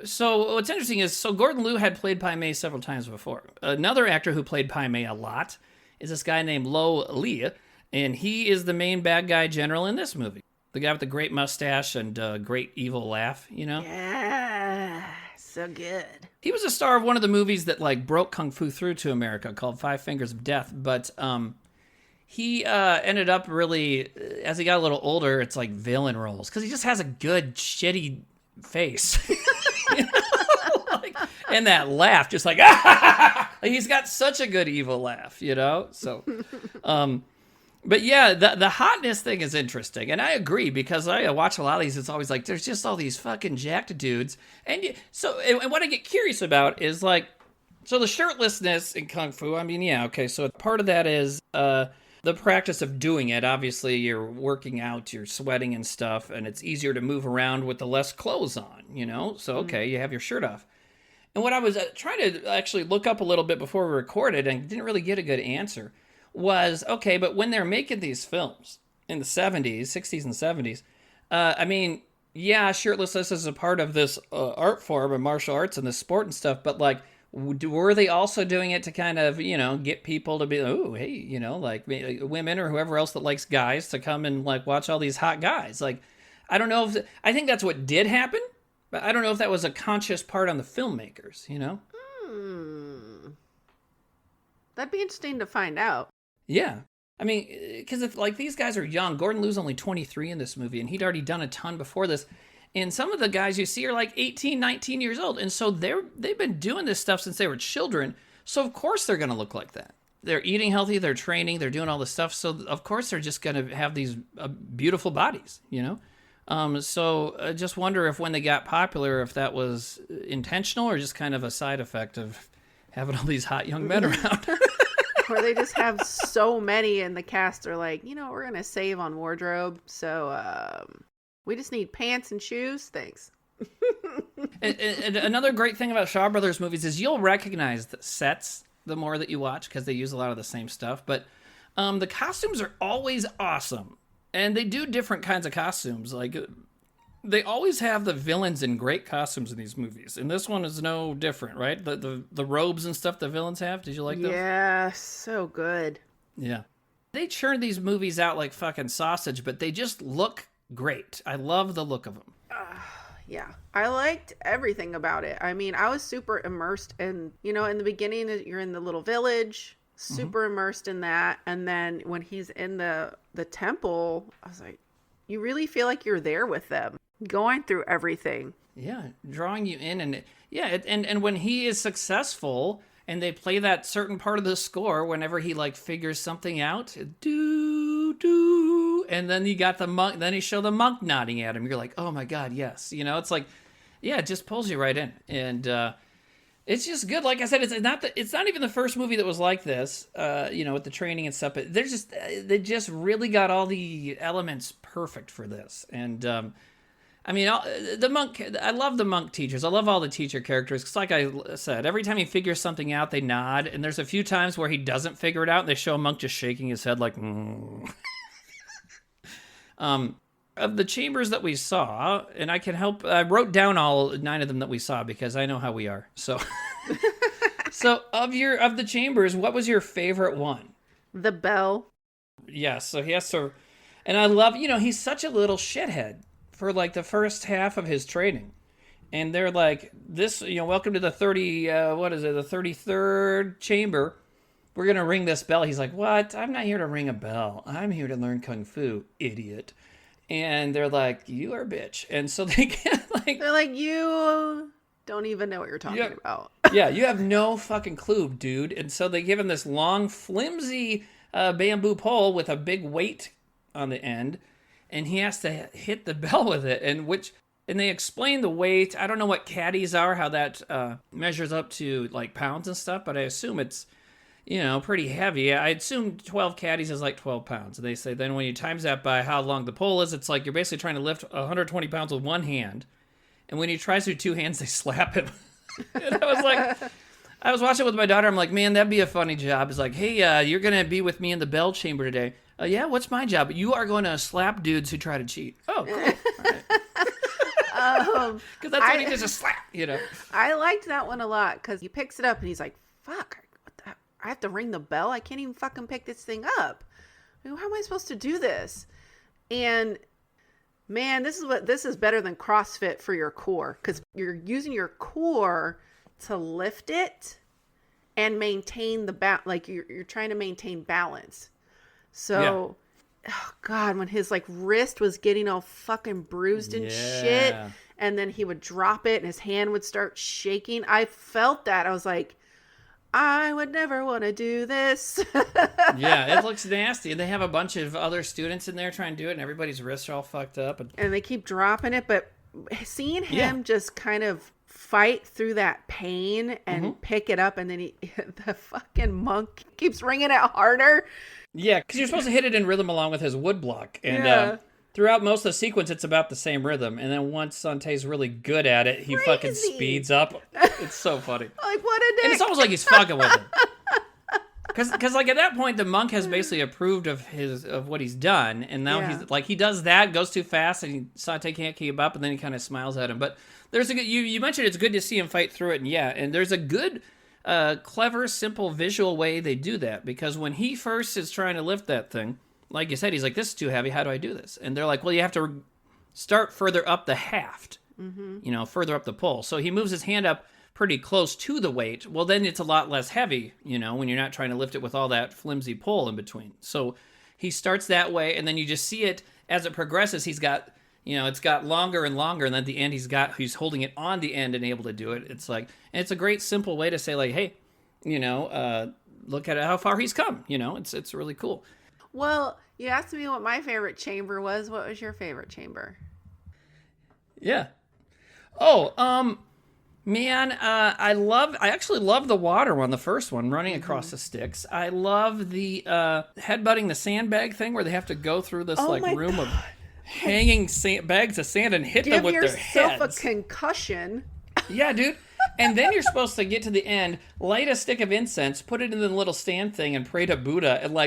So what's interesting is, so Gordon Liu had played Pai Mei several times before. Another actor who played Pai Mei a lot is this guy named Lo Li. And he is the main bad guy general in this movie. The guy with the great mustache and great evil laugh, you know? Yeah, so good. He was a star of one of the movies that, like, broke Kung Fu through to America called Five Fingers of Death. But he ended up really, as he got a little older, it's like villain roles. Because he just has a good, shitty face. You know? Like, and that laugh, just like, like, he's got such a good evil laugh, you know? So, but yeah, the hotness thing is interesting. And I agree, because I watch a lot of these. It's always like, there's just all these fucking jacked dudes. And and what I get curious about is, like, so the shirtlessness in Kung Fu, I mean, yeah, okay. So part of that is the practice of doing it. Obviously, you're working out, you're sweating and stuff, and it's easier to move around with the less clothes on, you know? So, okay, you have your shirt off. And what I was trying to actually look up a little bit before we recorded and didn't really get a good answer was, okay, but when they're making these films in the 70s, 60s and 70s, I mean, yeah, shirtlessness is a part of this art form and martial arts and the sport and stuff, but, like, were they also doing it to kind of, you know, get people to be, oh, hey, you know, like women or whoever else that likes guys to come and, like, watch all these hot guys? Like, I don't know if, I think that's what did happen, but I don't know if that was a conscious part on the filmmakers, you know? That'd be interesting to find out. Yeah. I mean, because if, like, these guys are young, Gordon Liu's only 23 in this movie, and he'd already done a ton before this. And some of the guys you see are like 18, 19 years old. And so they've been doing this stuff since they were children. So of course they're going to look like that. They're eating healthy, they're training, they're doing all this stuff. So of course they're just going to have these beautiful bodies, you know? So I just wonder if when they got popular, if that was intentional or just kind of a side effect of having all these hot young men around. Or they just have so many and the cast are like, you know, we're going to save on wardrobe. So we just need pants and shoes. Thanks. And another great thing about Shaw Brothers movies is you'll recognize the sets the more that you watch because they use a lot of the same stuff. But the costumes are always awesome. And they do different kinds of costumes. Like, they always have the villains in great costumes in these movies. And this one is no different, right? The robes and stuff the villains have. Did you like those? Yeah, so good. Yeah. They churn these movies out like fucking sausage, but they just look great. I love the look of them. Yeah, I liked everything about it. I mean, I was super immersed in, you know, in the beginning, you're in the little village, super immersed in that. And then when he's in the temple, I was like, you really feel like you're there with them, going through everything. Yeah, drawing you in. And yeah, and when he is successful and they play that certain part of the score whenever he, like, figures something out, do, do, and then you got the monk, then he show the monk nodding at him. You're like, oh my God, yes. You know, it's like, yeah, it just pulls you right in. And it's just good. Like I said, it's not even the first movie that was like this, you know, with the training and stuff, but they just really got all the elements perfect for this. And I mean, the monk, I love the monk teachers. I love all the teacher characters. Because like I said, every time he figures something out, they nod. And there's a few times where he doesn't figure it out, and they show a monk just shaking his head like, Of the chambers that we saw, and I wrote down all 9 of them that we saw because I know how we are. So, so of the chambers, what was your favorite one? The bell. Yes, so he has to, and I love, he's such a little shithead for like the first half of his training. And they're like, this, welcome to the 33rd chamber. We're going to ring this bell. He's like, what? I'm not here to ring a bell. I'm here to learn Kung Fu, idiot. And they're like, you are a bitch. And so they get like... They're like, you don't even know what you're talking about. Yeah, you have no fucking clue, dude. And so they give him this long, flimsy bamboo pole with a big weight on the end. And he has to hit the bell with it. And they explain the weight. I don't know what caddies are, how that measures up to like pounds and stuff. But I assume it's, pretty heavy. I assume 12 caddies is like 12 pounds. And they say then when you times that by how long the pole is, it's like you're basically trying to lift 120 pounds with one hand. And when he tries to do 2 hands, they slap him. And I was watching it with my daughter. I'm like, man, that'd be a funny job. It's like, hey, you're going to be with me in the bell chamber today. Yeah, what's my job? You are going to slap dudes who try to cheat. Oh, cool. All right. Because that's what he does, a slap, I liked that one a lot because he picks it up and he's like, fuck, I have to ring the bell. I can't even fucking pick this thing up. How am I supposed to do this? And man, this is better than CrossFit for your core because you're using your core to lift it and maintain like you're trying to maintain balance. So, oh God, when his like wrist was getting all fucking bruised and shit, and then he would drop it and his hand would start shaking. I felt that. I was like, I would never want to do this. Yeah, it looks nasty. And they have a bunch of other students in there trying to do it, and everybody's wrists are all fucked up. And they keep dropping it, but seeing him just kind of fight through that pain and pick it up, and then the fucking monk keeps ringing it harder. Yeah, because you're supposed to hit it in rhythm along with his wood block. And throughout most of the sequence, it's about the same rhythm. And then once Sante's really good at it, he fucking speeds up. It's so funny. Like, what a dick. And it's almost like he's fucking with him. Because like at that point, the monk has basically approved of what he's done. And now he's like, he does that, goes too fast, and Sante can't keep up. And then he kind of smiles at him. But there's a good, you mentioned it's good to see him fight through it. And there's a good... clever, simple, visual way they do that, because when he first is trying to lift that thing, like you said, he's like, this is too heavy, how do I do this? And they're like, well, you have to start further up the haft, further up the pole. So he moves his hand up pretty close to the weight. Well, then it's a lot less heavy, when you're not trying to lift it with all that flimsy pole in between. So he starts that way, and then you just see it as it progresses. He's got it's got longer and longer, and then at the end he's holding it on the end and able to do it. It's like, and it's a great simple way to say like, hey, look at how far he's come. It's really cool. Well, you asked me what my favorite chamber was. What was your favorite chamber? Yeah. Oh, man, I actually love the water one, the first one, running across the sticks. I love the headbutting the sandbag thing where they have to go through this room of hanging bags of sand and hit them with their heads. Give yourself a concussion. Yeah, dude. And then you're supposed to get to the end, light a stick of incense, put it in the little stand thing, and pray to Buddha. And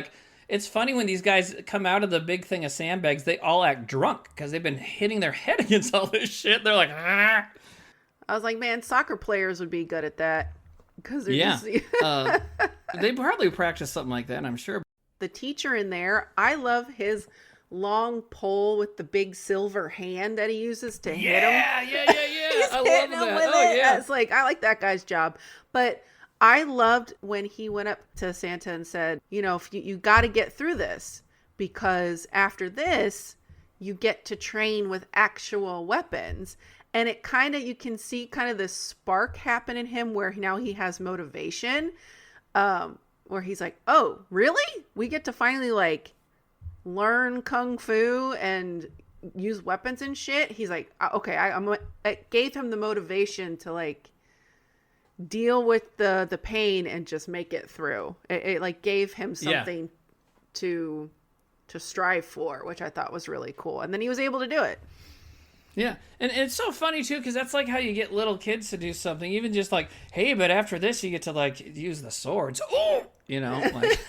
it's funny when these guys come out of the big thing of sandbags, they all act drunk because they've been hitting their head against all this shit. They're like, ah. I was like, man, soccer players would be good at that. Because they probably practice something like that, I'm sure. The teacher in there, I love his long pole with the big silver hand that he uses to hit him. Yeah. I love that. Yeah. It's like, I like that guy's job. But I loved when he went up to Santa and said, if you got to get through this, because after this, you get to train with actual weapons. And it you can see kind of this spark happen in him where now he has motivation, where he's like, oh, really? We get to finally learn Kung Fu and use weapons and shit. He's like, okay, it gave him the motivation to deal with the pain and just make it through. It gave him something to strive for, which I thought was really cool. And then he was able to do it. Yeah, and it's so funny too, because that's like how you get little kids to do something, even just like, hey, but after this you get to like use the swords. Oh, like.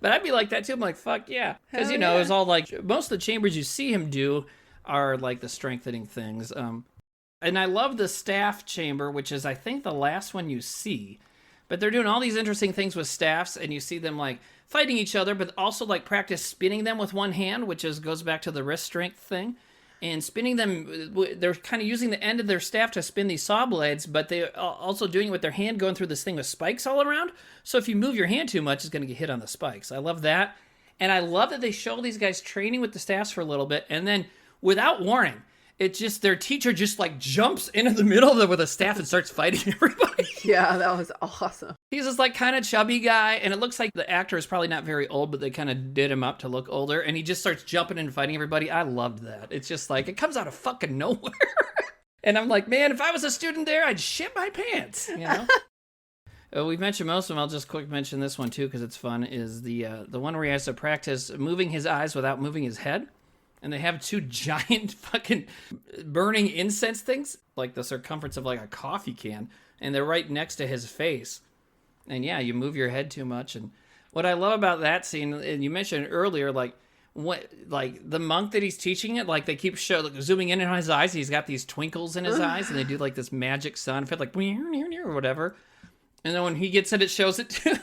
But I'd be like that too. I'm like, fuck yeah, because Hell yeah. it's all like most of the chambers you see him do are like the strengthening things. And I love the staff chamber, which is I think the last one you see. But they're doing all these interesting things with staffs, and you see them like fighting each other, but also like practice spinning them with one hand, which goes back to the wrist strength thing. And spinning them, they're kind of using the end of their staff to spin these saw blades, but they're also doing it with their hand going through this thing with spikes all around. So if you move your hand too much, it's going to get hit on the spikes. I love that. And I love that they show these guys training with the staffs for a little bit, and then without warning, it's just their teacher just like jumps into the middle of them with a staff and starts fighting everybody. Yeah, that was awesome. He's this like kind of chubby guy, and it looks like the actor is probably not very old, but they kind of did him up to look older, and he just starts jumping and fighting everybody. I loved that. It's just like, it comes out of fucking nowhere. And I'm like, man, if I was a student there, I'd shit my pants, We've mentioned most of them. I'll just quick mention this one too, because it's fun, is the one where he has to practice moving his eyes without moving his head. And they have two giant fucking burning incense things, like the circumference of like a coffee can, and they're right next to his face. And yeah, you move your head too much. And what I love about that scene, and you mentioned it earlier, like the monk that he's teaching it, like they keep zooming in on his eyes. He's got these twinkles in his eyes, and they do like this magic sun effect, like or whatever. And then when he gets it, it shows it too.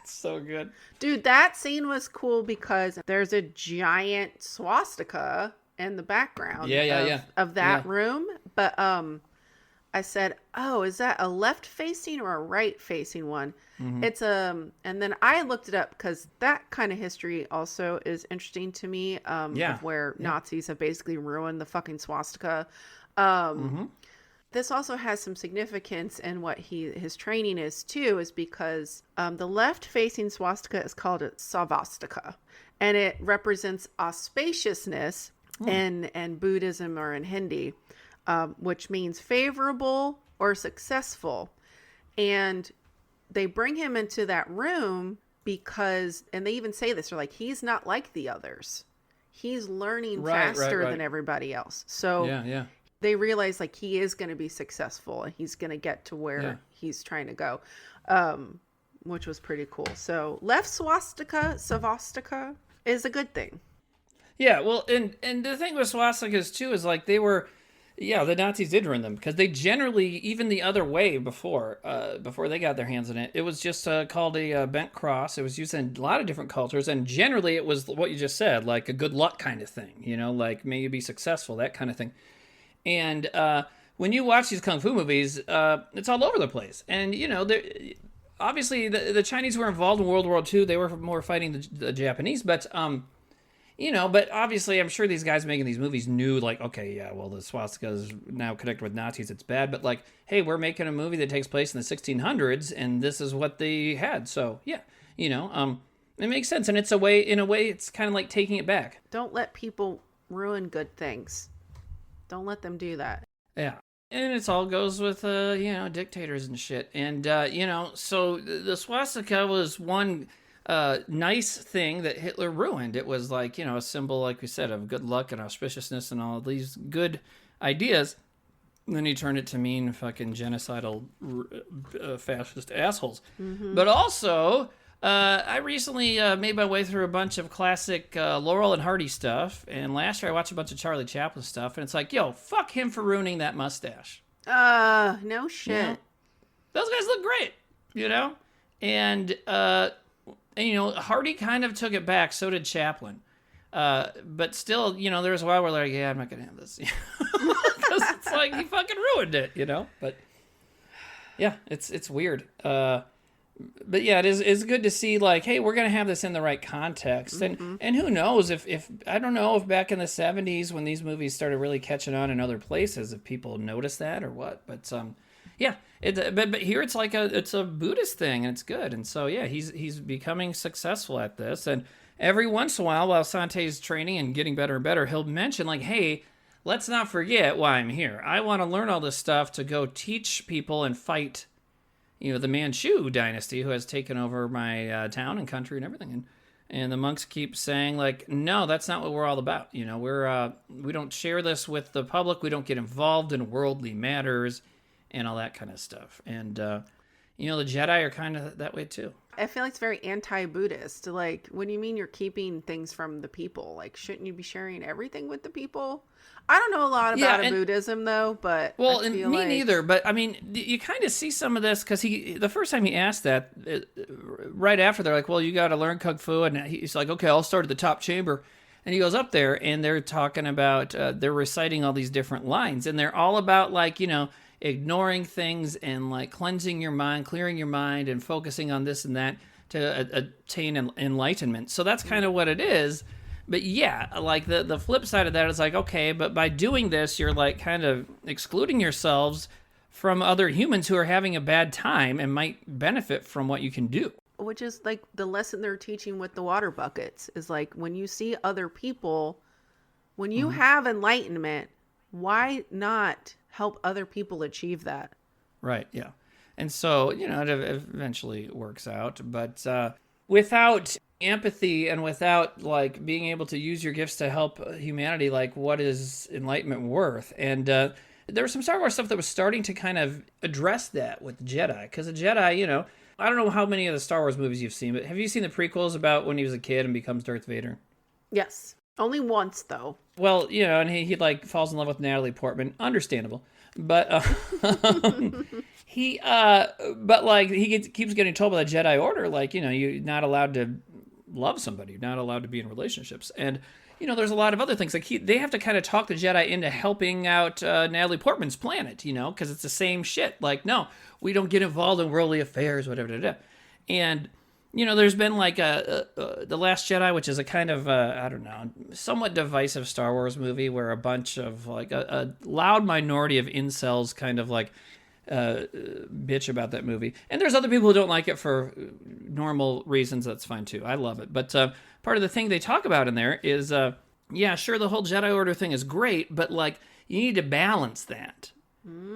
It's so good. Dude, that scene was cool because there's a giant swastika in the background of that room. But I said, oh, is that a left facing or a right facing one? Mm-hmm. It's and then I looked it up because that kind of history also is interesting to me, of where Nazis have basically ruined the fucking swastika. This also has some significance in what his training is too, is because the left-facing swastika is called a savastika, and it represents auspiciousness in Buddhism or in Hindi, which means favorable or successful. And they bring him into that room because, and they even say this, they're like, he's not like the others. He's learning faster than everybody else. So they realize like he is going to be successful and he's going to get to where he's trying to go, which was pretty cool. So left savastika is a good thing. Yeah, well, and the thing with swastikas too is like they were, the Nazis did ruin them because they generally, even the other way before they got their hands on it, it was just called a bent cross. It was used in a lot of different cultures, and generally it was what you just said, like a good luck kind of thing, like may you be successful, that kind of thing. And when you watch these kung fu movies, it's all over the place. And, obviously the Chinese were involved in World War II. They were more fighting the Japanese. But, but obviously I'm sure these guys making these movies knew, like, okay, yeah, well, the swastika is now connected with Nazis. It's bad. But, like, hey, we're making a movie that takes place in the 1600s, and this is what they had. So, yeah, it makes sense. And in a way, it's kind of like taking it back. Don't let people ruin good things. Don't let them do that. Yeah. And it all goes with, dictators and shit. And, so the swastika was one nice thing that Hitler ruined. It was like, a symbol, like we said, of good luck and auspiciousness and all these good ideas. And then he turned it to mean fucking genocidal fascist assholes. Mm-hmm. But also, I recently made my way through a bunch of classic Laurel and Hardy stuff, and last year I watched a bunch of Charlie Chaplin stuff, and it's like, yo, fuck him for ruining that mustache. No shit. Those guys look great, And Hardy kind of took it back, so did Chaplin. But still, there was a while where they're like, yeah, I'm not going to have this. Because it's like, he fucking ruined it, But, yeah, it's weird. But yeah, it's good to see, like, hey, we're going to have this in the right context. And who knows if I don't know if back in the 70s when these movies started really catching on in other places, if people noticed that or what. But but here it's like it's a Buddhist thing, and it's good. And so, yeah, he's becoming successful at this. And every once in a while Sante's training and getting better and better, he'll mention, like, hey, let's not forget why I'm here. I want to learn all this stuff to go teach people and fight the Manchu dynasty who has taken over my town and country and everything. And the monks keep saying, like, no, that's not what we're all about. You know, we don't share this with the public. We don't get involved in worldly matters and all that kind of stuff. And, you know, the Jedi are kind of that way too. I feel like it's very anti-Buddhist. Like, what do you mean you're keeping things from the people? Like, shouldn't you be sharing everything with the people? I don't know a lot about Buddhism, though, but well, I feel me like... neither. But I mean, you kind of see some of this because the first time he asked that, right after they're like, "Well, you got to learn kung fu," and he's like, "Okay, I'll start at the top chamber." And he goes up there, and they're talking about they're reciting all these different lines, and they're all about, like, you know, ignoring things and like cleansing your mind, clearing your mind, and focusing on this and that to attain enlightenment. So that's kind of what it is. But yeah, like the flip side of that is like, okay, but by doing this, you're like kind of excluding yourselves from other humans who are having a bad time and might benefit from what you can do. Which is like the lesson they're teaching with the water buckets is like, when you see other people, when you have enlightenment, why not help other people achieve that? Right, yeah. And so, you know, it eventually works out. But without empathy and without, like, being able to use your gifts to help humanity, like, what is enlightenment worth? And there was some Star Wars stuff that was starting to kind of address that with the Jedi. Because the Jedi, you know, I don't know how many of the Star Wars movies you've seen, but have you seen the prequels about when he was a kid and becomes Darth Vader? Yes. Only once, though. Well, you know, and he like falls in love with Natalie Portman. Understandable. But but like keeps getting told by the Jedi Order, like, you know, you're not allowed to love somebody, you're not allowed to be in relationships. And, you know, there's a lot of other things. Like they have to kind of talk the Jedi into helping out Natalie Portman's planet, you know, because it's the same shit. Like, no, we don't get involved in worldly affairs, whatever. And, you know, there's been like The Last Jedi, which is a kind of, I don't know, somewhat divisive Star Wars movie where a bunch of like a loud minority of incels kind of like bitch about that movie. And there's other people who don't like it for normal reasons. That's fine too. I love it. But part of the thing they talk about in there is, yeah, sure, the whole Jedi Order thing is great, but like you need to balance that.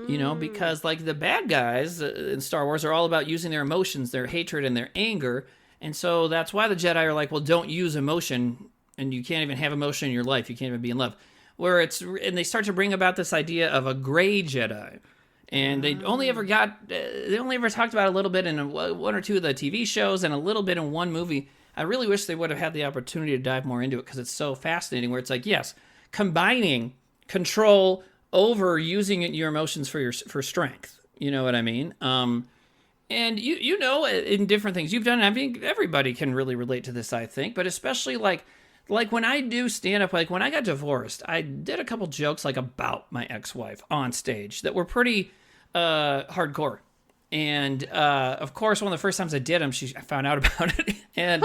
You know, because like the bad guys in Star Wars are all about using their emotions, their hatred, and their anger. And so that's why the Jedi are like, well, don't use emotion, and you can't even have emotion in your life. You can't even be in love. And they start to bring about this idea of a gray Jedi. And they only ever talked about it a little bit in one or two of the TV shows and a little bit in one movie. I really wish they would have had the opportunity to dive more into it because it's so fascinating, where it's like, yes, combining control over using your emotions for strength. You know what I mean? And you know, in different things you've done, I mean, everybody can really relate to this, I think, but especially like when I do stand up, like when I got divorced, I did a couple jokes like about my ex-wife on stage that were pretty hardcore. And of course, one of the first times I did them, I found out about it and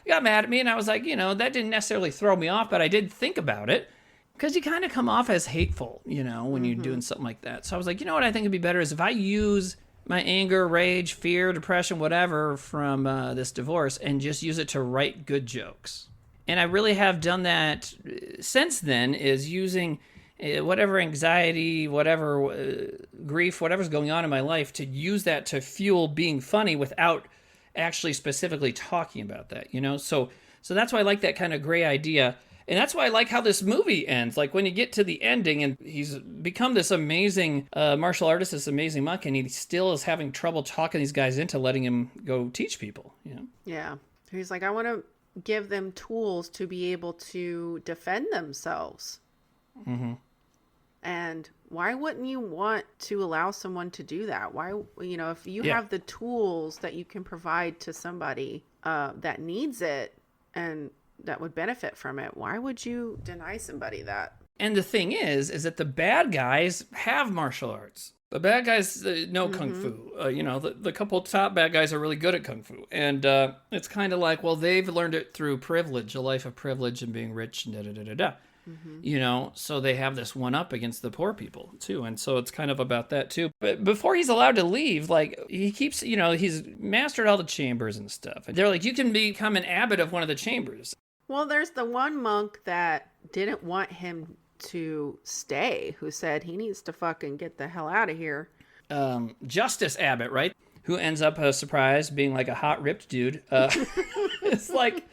got mad at me. And I was like, you know, that didn't necessarily throw me off, but I did think about it. Because you kind of come off as hateful, you know, when you're doing something like that. So I was like, you know what I think would be better is if I use my anger, rage, fear, depression, whatever from this divorce and just use it to write good jokes. And I really have done that since then, is using whatever anxiety, whatever grief, whatever's going on in my life, to use that to fuel being funny without actually specifically talking about that, you know? So that's why I like that kind of gray idea. And that's why I like how this movie ends. Like when you get to the ending and he's become this amazing martial artist, this amazing monk, and he still is having trouble talking these guys into letting him go teach people. You know? Yeah. He's like, I want to give them tools to be able to defend themselves. Mm-hmm. And why wouldn't you want to allow someone to do that? Why, you know, if you have the tools that you can provide to somebody that needs it and that would benefit from it, why would you deny somebody that? And the thing is that the bad guys have martial arts. The bad guys know kung fu. You know, the couple top bad guys are really good at kung fu. And it's kind of like, well, they've learned it through privilege, a life of privilege and being rich and da-da-da-da-da. You know, so they have this one up against the poor people too. And so it's kind of about that too. But before he's allowed to leave, like he keeps, you know, he's mastered all the chambers and stuff. And they're like, you can become an abbot of one of the chambers. Well, there's the one monk that didn't want him to stay, who said he needs to fucking get the hell out of here. Justice Abbott, right? Who ends up, surprise, being like a hot, ripped dude. It's like,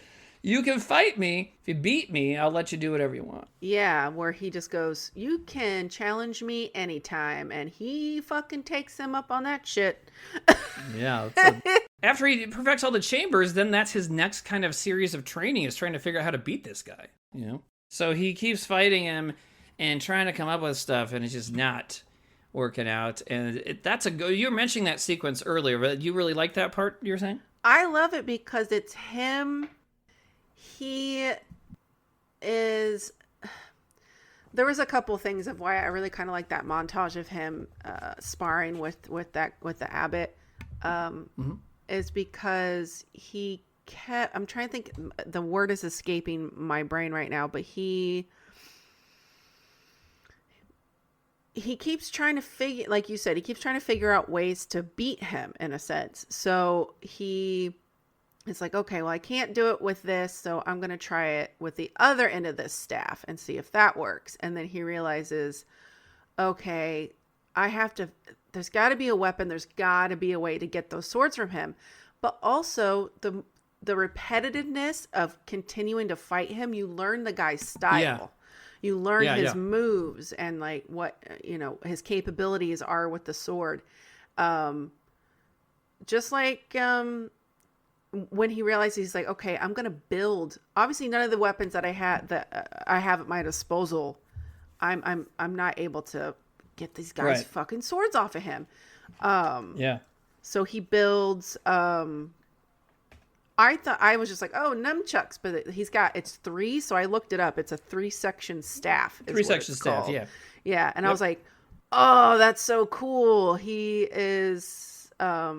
You can fight me. If you beat me, I'll let you do whatever you want. Yeah, where he just goes, you can challenge me anytime. And he fucking takes him up on that shit. Yeah. After he perfects all the chambers, then that's his next kind of series of training, is trying to figure out how to beat this guy. You know? So he keeps fighting him and trying to come up with stuff, and it's just not working out. And that's you were mentioning that sequence earlier, but you really like that part, you were saying? I love it because it's him. He is... There was a couple things of why I really kind of like that montage of him sparring with the abbot. Is because he kept... I'm trying to think... The word is escaping my brain right now, but he keeps trying to figure, like you said, he keeps trying to figure out ways to beat him in a sense. So it's like, okay, well, I can't do it with this, so I'm going to try it with the other end of this staff and see if that works. And then he realizes, okay, there's got to be a weapon. There's got to be a way to get those swords from him. But also the repetitiveness of continuing to fight him, you learn the guy's style. Yeah. You learn his moves and like what, his capabilities are with the sword. Just like when he realizes, he's like, okay, I'm going to build. Obviously, none of the weapons that I have at my disposal, I'm not able to get these guys fucking swords off of him. So he builds. I thought, I was just like, oh, nunchucks, but it's 3. So I looked it up. It's a 3-section staff. 3-section staff. Yeah. Yeah. And I was like, oh, that's so cool. He is, I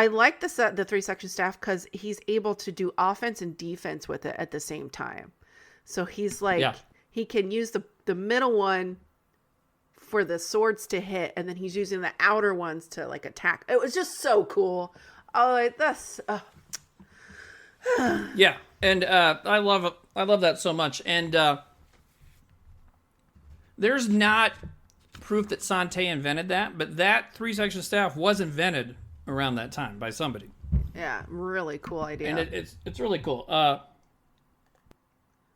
like the 3-section staff because he's able to do offense and defense with it at the same time. So he's like, he can use the middle one for the swords to hit, and then he's using the outer ones to like attack. It was just so cool. Oh, that's yeah, and I love that so much. And there's not proof that Sante invented that, but that 3-section staff was invented around that time by somebody. Yeah, really cool idea. And it's really cool.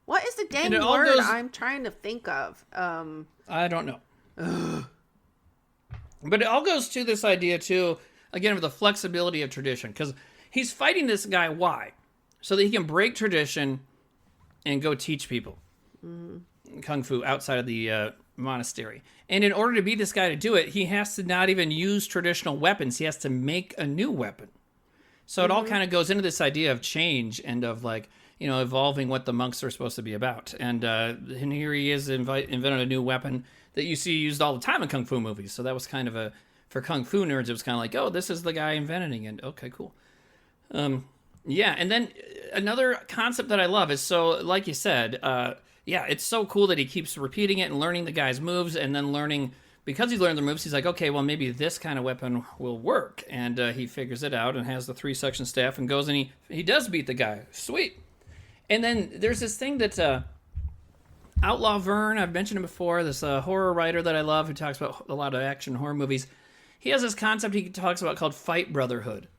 What is the dang word I'm trying to think of? I don't know. But it all goes to this idea too, again, of the flexibility of tradition, because he's fighting this guy. Why? So that he can break tradition and go teach people kung fu outside of the monastery. And in order to beat this guy to do it, he has to not even use traditional weapons. He has to make a new weapon. So it all kind of goes into this idea of change and of like, evolving what the monks are supposed to be about. And here he is invented a new weapon that you see used all the time in kung fu movies. So that was kind of for kung fu nerds, it was kind of like, oh, this is the guy inventing it. Okay, cool. Yeah, and then another concept that I love is, so like you said, it's so cool that he keeps repeating it and learning the guy's moves, and then learning, because he learned the moves, he's like, okay, well, maybe this kind of weapon will work. And he figures it out and has the 3-section staff and goes and he does beat the guy. Sweet. And then there's this thing that Outlaw Vern, I've mentioned him before, this horror writer that I love who talks about a lot of action horror movies. He has this concept he talks about called fight brotherhood.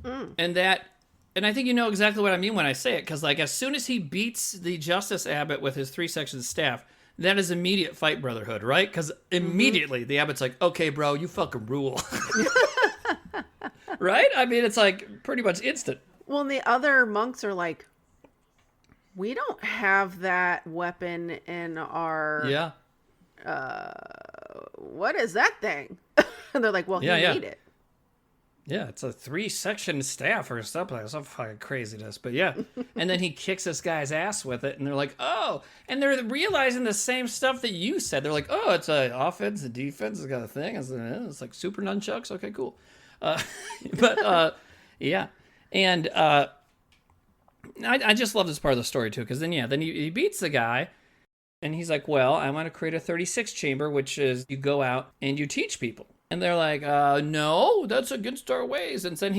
And I think you know exactly what I mean when I say it, because like as soon as he beats the Justice Abbot with his 3-section staff, that is immediate fight brotherhood, right? Because immediately the Abbot's like, okay, bro, you fucking rule. Right? I mean, it's like pretty much instant. Well, and the other monks are like, we don't have that weapon in our... what is that thing? And they're like, well, he made it. Yeah, it's a 3-section staff or something, some fucking craziness. But yeah, and then he kicks this guy's ass with it, and they're like, oh, and they're realizing the same stuff that you said. They're like, oh, it's a offense and defense. It's got a thing. It's like super nunchucks. Okay, cool. Yeah, and I just love this part of the story too, because then he beats the guy. And he's like, well, I want to create a 36 chamber, which is you go out and you teach people. And they're like, no, that's against our ways. And then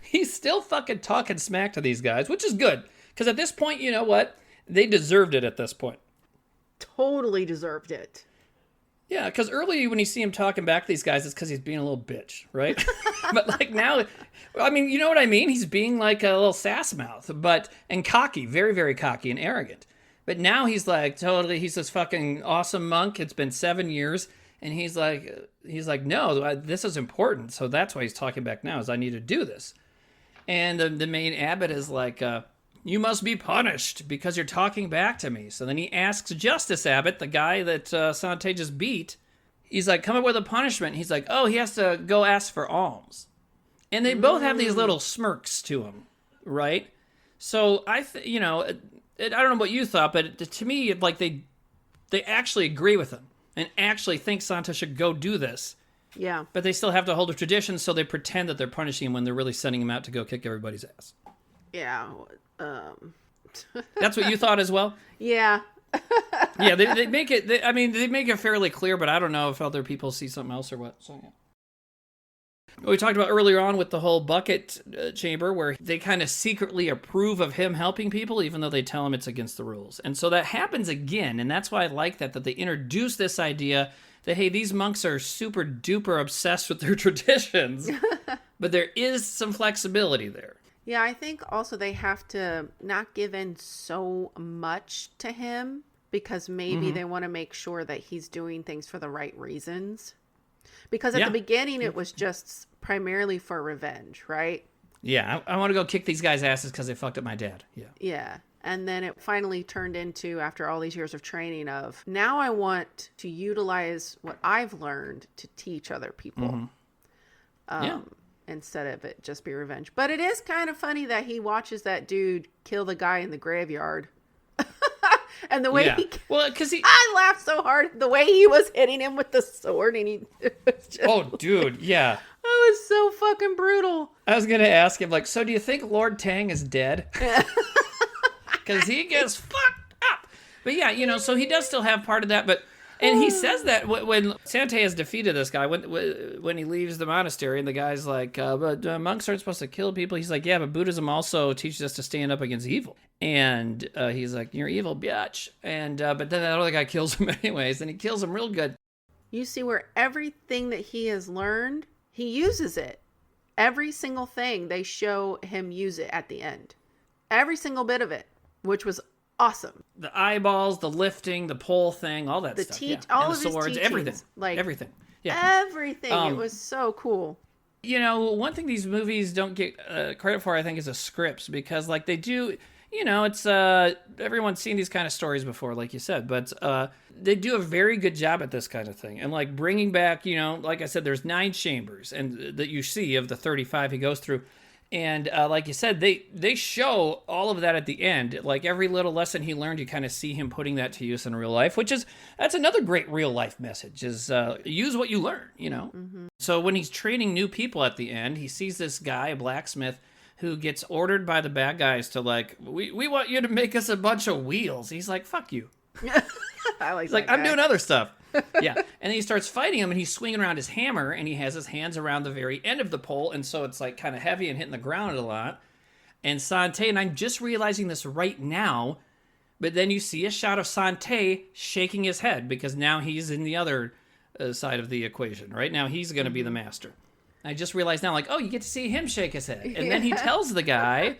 he's still fucking talking smack to these guys, which is good. Because at this point, you know what? They deserved it at this point. Totally deserved it. Yeah, because early when you see him talking back to these guys, it's because he's being a little bitch, right? But like now, I mean, you know what I mean? He's being like a little sass mouth, and cocky, very, very cocky and arrogant. But now he's like totally, he's this fucking awesome monk. It's been 7 years, and he's like, no, this is important. So that's why he's talking back now, is I need to do this. And the main abbot is like, you must be punished because you're talking back to me. So then he asks Justice Abbott, the guy that Sante just beat, he's like, come up with a punishment. He's like, oh, he has to go ask for alms. And they both have these little smirks to him, right? So I don't know what you thought, but to me, like they actually agree with him and actually think Santa should go do this. Yeah. But they still have to hold a tradition, so they pretend that they're punishing him when they're really sending him out to go kick everybody's ass. Yeah. That's what you thought as well? Yeah. Yeah, they make it, they make it fairly clear, but I don't know if other people see something else or what. So, yeah. We talked about earlier on with the whole bucket chamber where they kind of secretly approve of him helping people, even though they tell him it's against the rules. And so that happens again, and that's why I like that they introduce this idea that, hey, these monks are super duper obsessed with their traditions, but there is some flexibility there. Yeah, I think also they have to not give in so much to him because maybe they want to make sure that he's doing things for the right reasons. Because at the beginning, it was just primarily for revenge, right? Yeah, I want to go kick these guys' asses because they fucked up my dad. Yeah. Yeah. And then it finally turned into, after all these years of training, of now I want to utilize what I've learned to teach other people. Instead of it just be revenge. But it is kind of funny that he watches that dude kill the guy in the graveyard. And the way I laughed so hard the way he was hitting him with the sword, and it was just, dude, yeah, it was so fucking brutal. I was gonna ask him, like, so do you think Lord Tang is dead? Because he gets fucked up. But yeah, so he does still have part of that, and he says that when Sante has defeated this guy, when he leaves the monastery, and the guy's like, but monks aren't supposed to kill people. He's like, yeah, but Buddhism also teaches us to stand up against evil. And he's like, you're evil, bitch. And but then that other guy kills him anyways, and he kills him real good. You see where everything that he has learned, he uses it. Every single thing, they show him use it at the end. Every single bit of it, which was awesome. The eyeballs, the lifting, the pole thing, all that stuff. All of the swords, his teachings, everything. Yeah. Everything. It was so cool. One thing these movies don't get credit for, I think, is the scripts, because like they do, it's everyone's seen these kind of stories before, like you said, but they do a very good job at this kind of thing, and like bringing back, like I said, there's 9 chambers and that you see of the 35 he goes through. And like you said, they show all of that at the end. Like every little lesson he learned, you kind of see him putting that to use in real life, that's another great real life message, is use what you learn, Mm-hmm. So when he's training new people at the end, he sees this guy, a blacksmith, who gets ordered by the bad guys to like, we want you to make us a bunch of wheels. He's like, fuck you. He's like, I'm doing other stuff. Yeah. And then he starts fighting him, and he's swinging around his hammer, and he has his hands around the very end of the pole, and so it's like kind of heavy and hitting the ground a lot. And Sante, and I'm just realizing this right now, but then you see a shot of Sante shaking his head, because now he's in the other side of the equation. Right now he's going to be the master. I just realized now, like, oh, you get to see him shake his head. And then he tells the guy,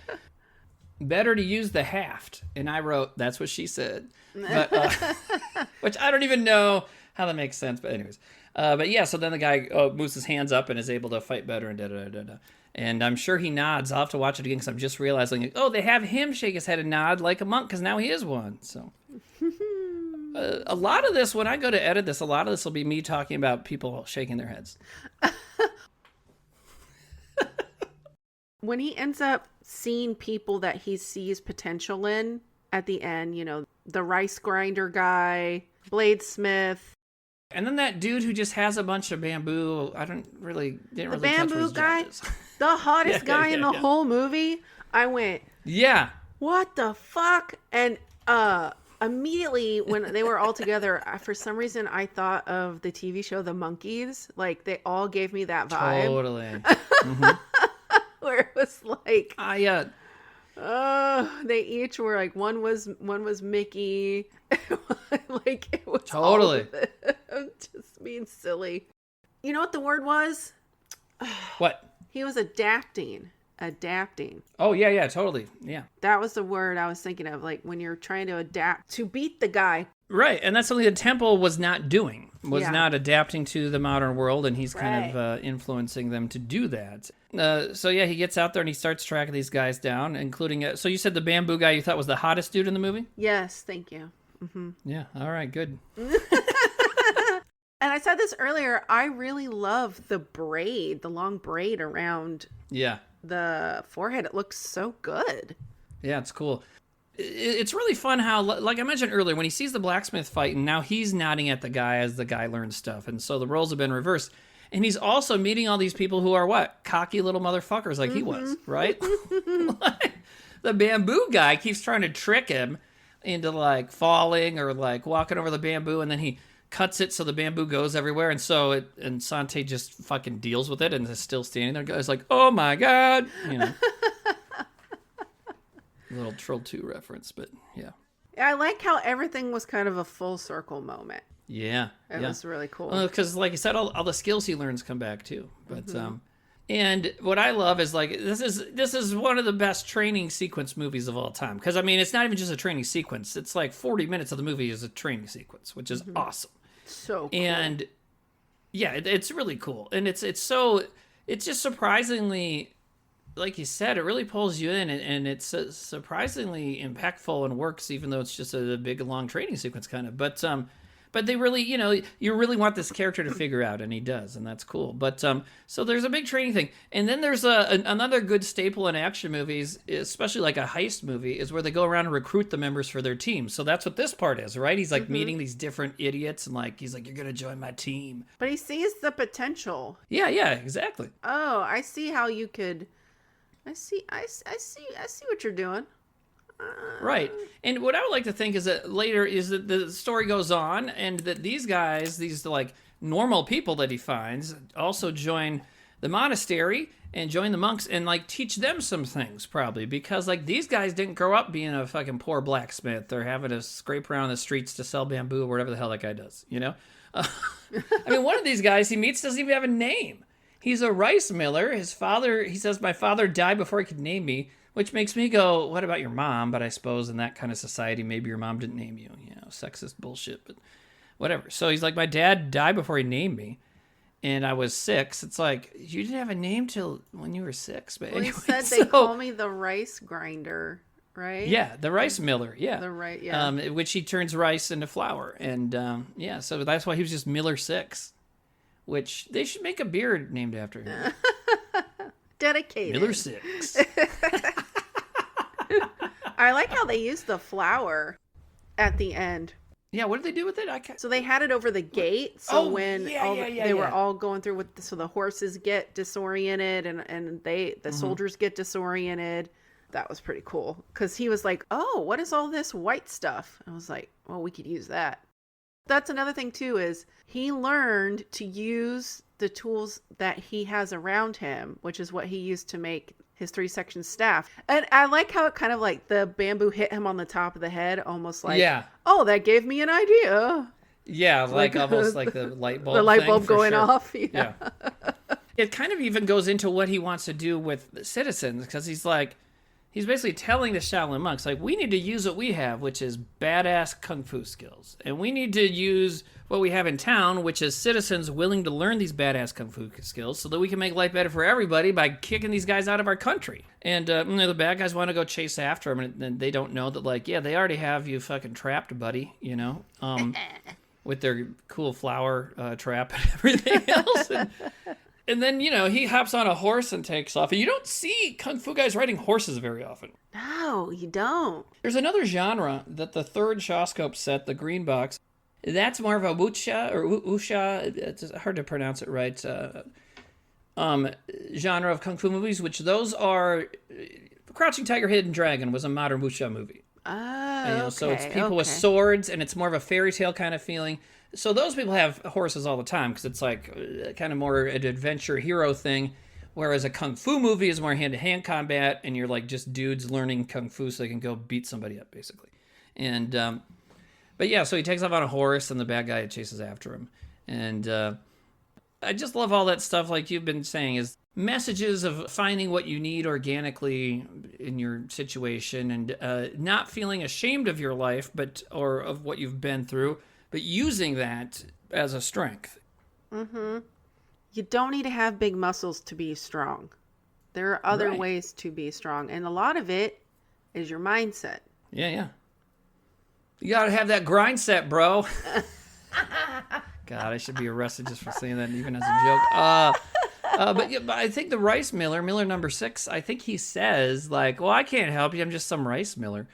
better to use the haft. And I wrote, that's what she said. But, which I don't even know how that makes sense. But anyways. But yeah, so then the guy moves his hands up and is able to fight better and da-da-da-da-da. And I'm sure he nods. I'll have to watch it again because I'm just realizing, they have him shake his head and nod like a monk because now he is one. So a lot of this, when I go to edit this, a lot of this will be me talking about people shaking their heads. When he ends up seeing people that he sees potential in at the end, the rice grinder guy, bladesmith. And then that dude who just has a bunch of bamboo, didn't really the touch bamboo his guy, judges. the hottest guy in the whole movie. I went, yeah, what the fuck? And immediately when they were all together, for some reason I thought of the TV show The Monkees. Like they all gave me that vibe. Totally. Mm-hmm. Where it was like, they each were like, one was Mickey. Like it was totally. All of I'm just being silly. You know what the word was? What? He was adapting. Adapting. Oh, yeah, totally. Yeah. That was the word I was thinking of, like when you're trying to adapt to beat the guy. Right, and that's something the temple was not doing, was Yeah. not adapting to the modern world, and he's kind Right. of influencing them to do that. So yeah, he gets out there and he starts tracking these guys down, including, so you said the bamboo guy you thought was the hottest dude in the movie? Yes, thank you. Yeah, all right, good. And I said this earlier, I really love the braid, the long braid around Yeah. the forehead. It looks so good. Yeah, it's cool. It's really fun how, like I mentioned earlier, when he sees the blacksmith fight, and now he's nodding at the guy as the guy learns stuff. And so the roles have been reversed. And he's also meeting all these people who are what? Cocky little motherfuckers like he was, right? The bamboo guy keeps trying to trick him into like falling or like walking over the bamboo, and then he cuts it so the bamboo goes everywhere. And so and Sante just fucking deals with it and is still standing there. Guy's like, oh my God, you know. Little Troll 2 reference, but yeah. I like how everything was kind of a full circle moment. Yeah. It was really cool. Because like you said, all the skills he learns come back too. But and what I love is like this is one of the best training sequence movies of all time. Because I mean, it's not even just a training sequence. It's like 40 minutes of the movie is a training sequence, which is awesome. So cool. And yeah, it's really cool. And it's just surprisingly, like you said, it really pulls you in, and it's surprisingly impactful and works, even though it's just a big, long training sequence kind of. But they really, you really want this character to figure out, and he does, and that's cool. But so there's a big training thing, and then there's another good staple in action movies, especially like a heist movie, is where they go around and recruit the members for their team. So that's what this part is, right? He's like meeting these different idiots, and like he's like, "You're gonna join my team." But he sees the potential. Yeah, exactly. Oh, I see how you could. I see what you're doing. Right. And what I would like to think is that later is that the story goes on and that these guys, these like normal people that he finds, also join the monastery and join the monks and like teach them some things probably, because like these guys didn't grow up being a fucking poor blacksmith. They're having to scrape around the streets to sell bamboo or whatever the hell that guy does, I mean, one of these guys he meets doesn't even have a name. He's a rice miller. His father, he says, my father died before he could name me, which makes me go, what about your mom? But I suppose in that kind of society, maybe your mom didn't name you. Sexist bullshit, but whatever. So he's like, my dad died before he named me, and I was 6. It's like, you didn't have a name till when you were 6. But Well, anyway, he said they call me the rice grinder, right? Yeah, the rice miller, yeah. Which he turns rice into flour. And so that's why he was just Miller 6. Which they should make a beer named after him. Dedicated. Miller 6. I like how they used the flour at the end. Yeah, what did they do with it? I can't. So they had it over the gate. So they were yeah. all going through so the horses get disoriented and the soldiers get disoriented. That was pretty cool. Because he was like, oh, what is all this white stuff? I was like, well, we could use that. That's another thing too, is he learned to use the tools that he has around him, which is what he used to make his 3-section staff. And I like how it kind of like the bamboo hit him on the top of the head, almost like, oh, that gave me an idea. Yeah, like almost like the light bulb. The light bulb thing, going sure. off. Yeah. It kind of even goes into what he wants to do with the citizens, because he's basically telling the Shaolin monks, like, we need to use what we have, which is badass kung fu skills. And we need to use what we have in town, which is citizens willing to learn these badass kung fu skills so that we can make life better for everybody by kicking these guys out of our country. And the bad guys want to go chase after them, and they don't know that, like, yeah, they already have you fucking trapped, buddy, with their cool flower trap and everything else. And then, he hops on a horse and takes off. And you don't see kung fu guys riding horses very often. No, you don't. There's another genre that the third Shawscope set, the green box, that's more of a wuxia or wuxia, it's hard to pronounce it right, genre of kung fu movies, which those are, Crouching Tiger, Hidden Dragon was a modern wuxia movie. Oh, okay. So it's people with swords, and it's more of a fairy tale kind of feeling. So those people have horses all the time because it's like kind of more an adventure hero thing, whereas a kung fu movie is more hand-to-hand combat, and you're like just dudes learning kung fu so they can go beat somebody up, basically. And but yeah, so he takes off on a horse, and the bad guy chases after him. And I just love all that stuff, like you've been saying, is messages of finding what you need organically in your situation, and not feeling ashamed of your life, or of what you've been through, but using that as a strength. Mm-hmm. You don't need to have big muscles to be strong. There are other ways to be strong, and a lot of it is your mindset. Yeah. You gotta have that grind set, bro. God, I should be arrested just for saying that, even as a joke. But I think the rice miller number 6, I think he says, like, well, I can't help you. I'm just some rice miller.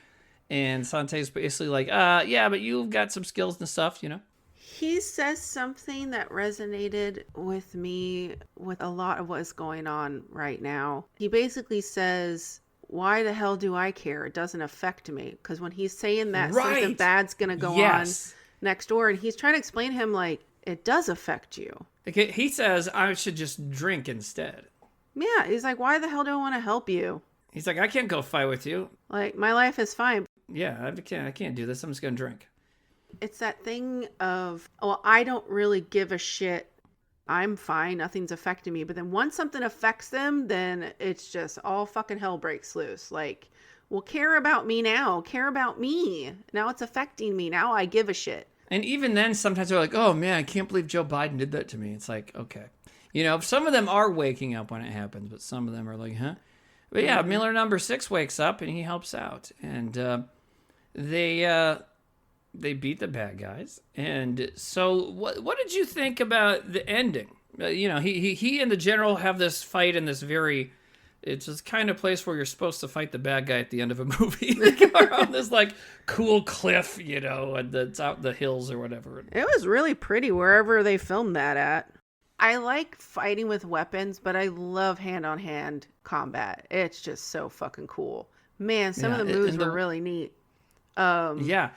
And Sante's basically like, yeah, but you've got some skills and stuff, you know? He says something that resonated with me with a lot of what's going on right now. He basically says, why the hell do I care? It doesn't affect me. Because when he's saying that something bad's going to go on next door, and he's trying to explain to him, like, it does affect you. Okay, he says I should just drink instead. Yeah, he's like, why the hell do I want to help you? He's like, I can't go fight with you. Like, my life is fine. Yeah, I can't do this. I'm just going to drink. It's that thing of, well, I don't really give a shit. I'm fine. Nothing's affecting me. But then once something affects them, then it's just all fucking hell breaks loose. Like, well, care about me now. Care about me. Now it's affecting me. Now I give a shit. And even then, sometimes they're like, oh, man, I can't believe Joe Biden did that to me. It's like, okay. You know, some of them are waking up when it happens, but some of them are like, huh? But yeah, Miller number 6 wakes up and he helps out. And they beat the bad guys. And so what did you think about the ending? You know, he and the general have this fight in this it's this kind of place where you're supposed to fight the bad guy at the end of a movie. They go around this like cool cliff, you know, and it's out in the hills or whatever. It was really pretty wherever they filmed that at. I like fighting with weapons, but I love hand-on-hand combat. It's just so fucking cool. Man, some of the moves were really neat. Yeah.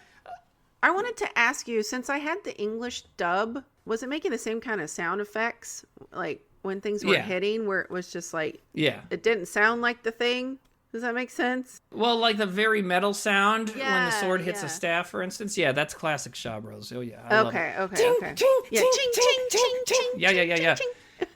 I wanted to ask you, since I had the English dub, was it making the same kind of sound effects? Like when things were hitting, where it was just like, it didn't sound like the thing? Does that make sense? Well, like the very metal sound when the sword hits a staff, for instance. Yeah, that's classic Shaw Bros. Oh, yeah. I love it. Okay. Yeah, ching, ching, ching, ching. Yeah.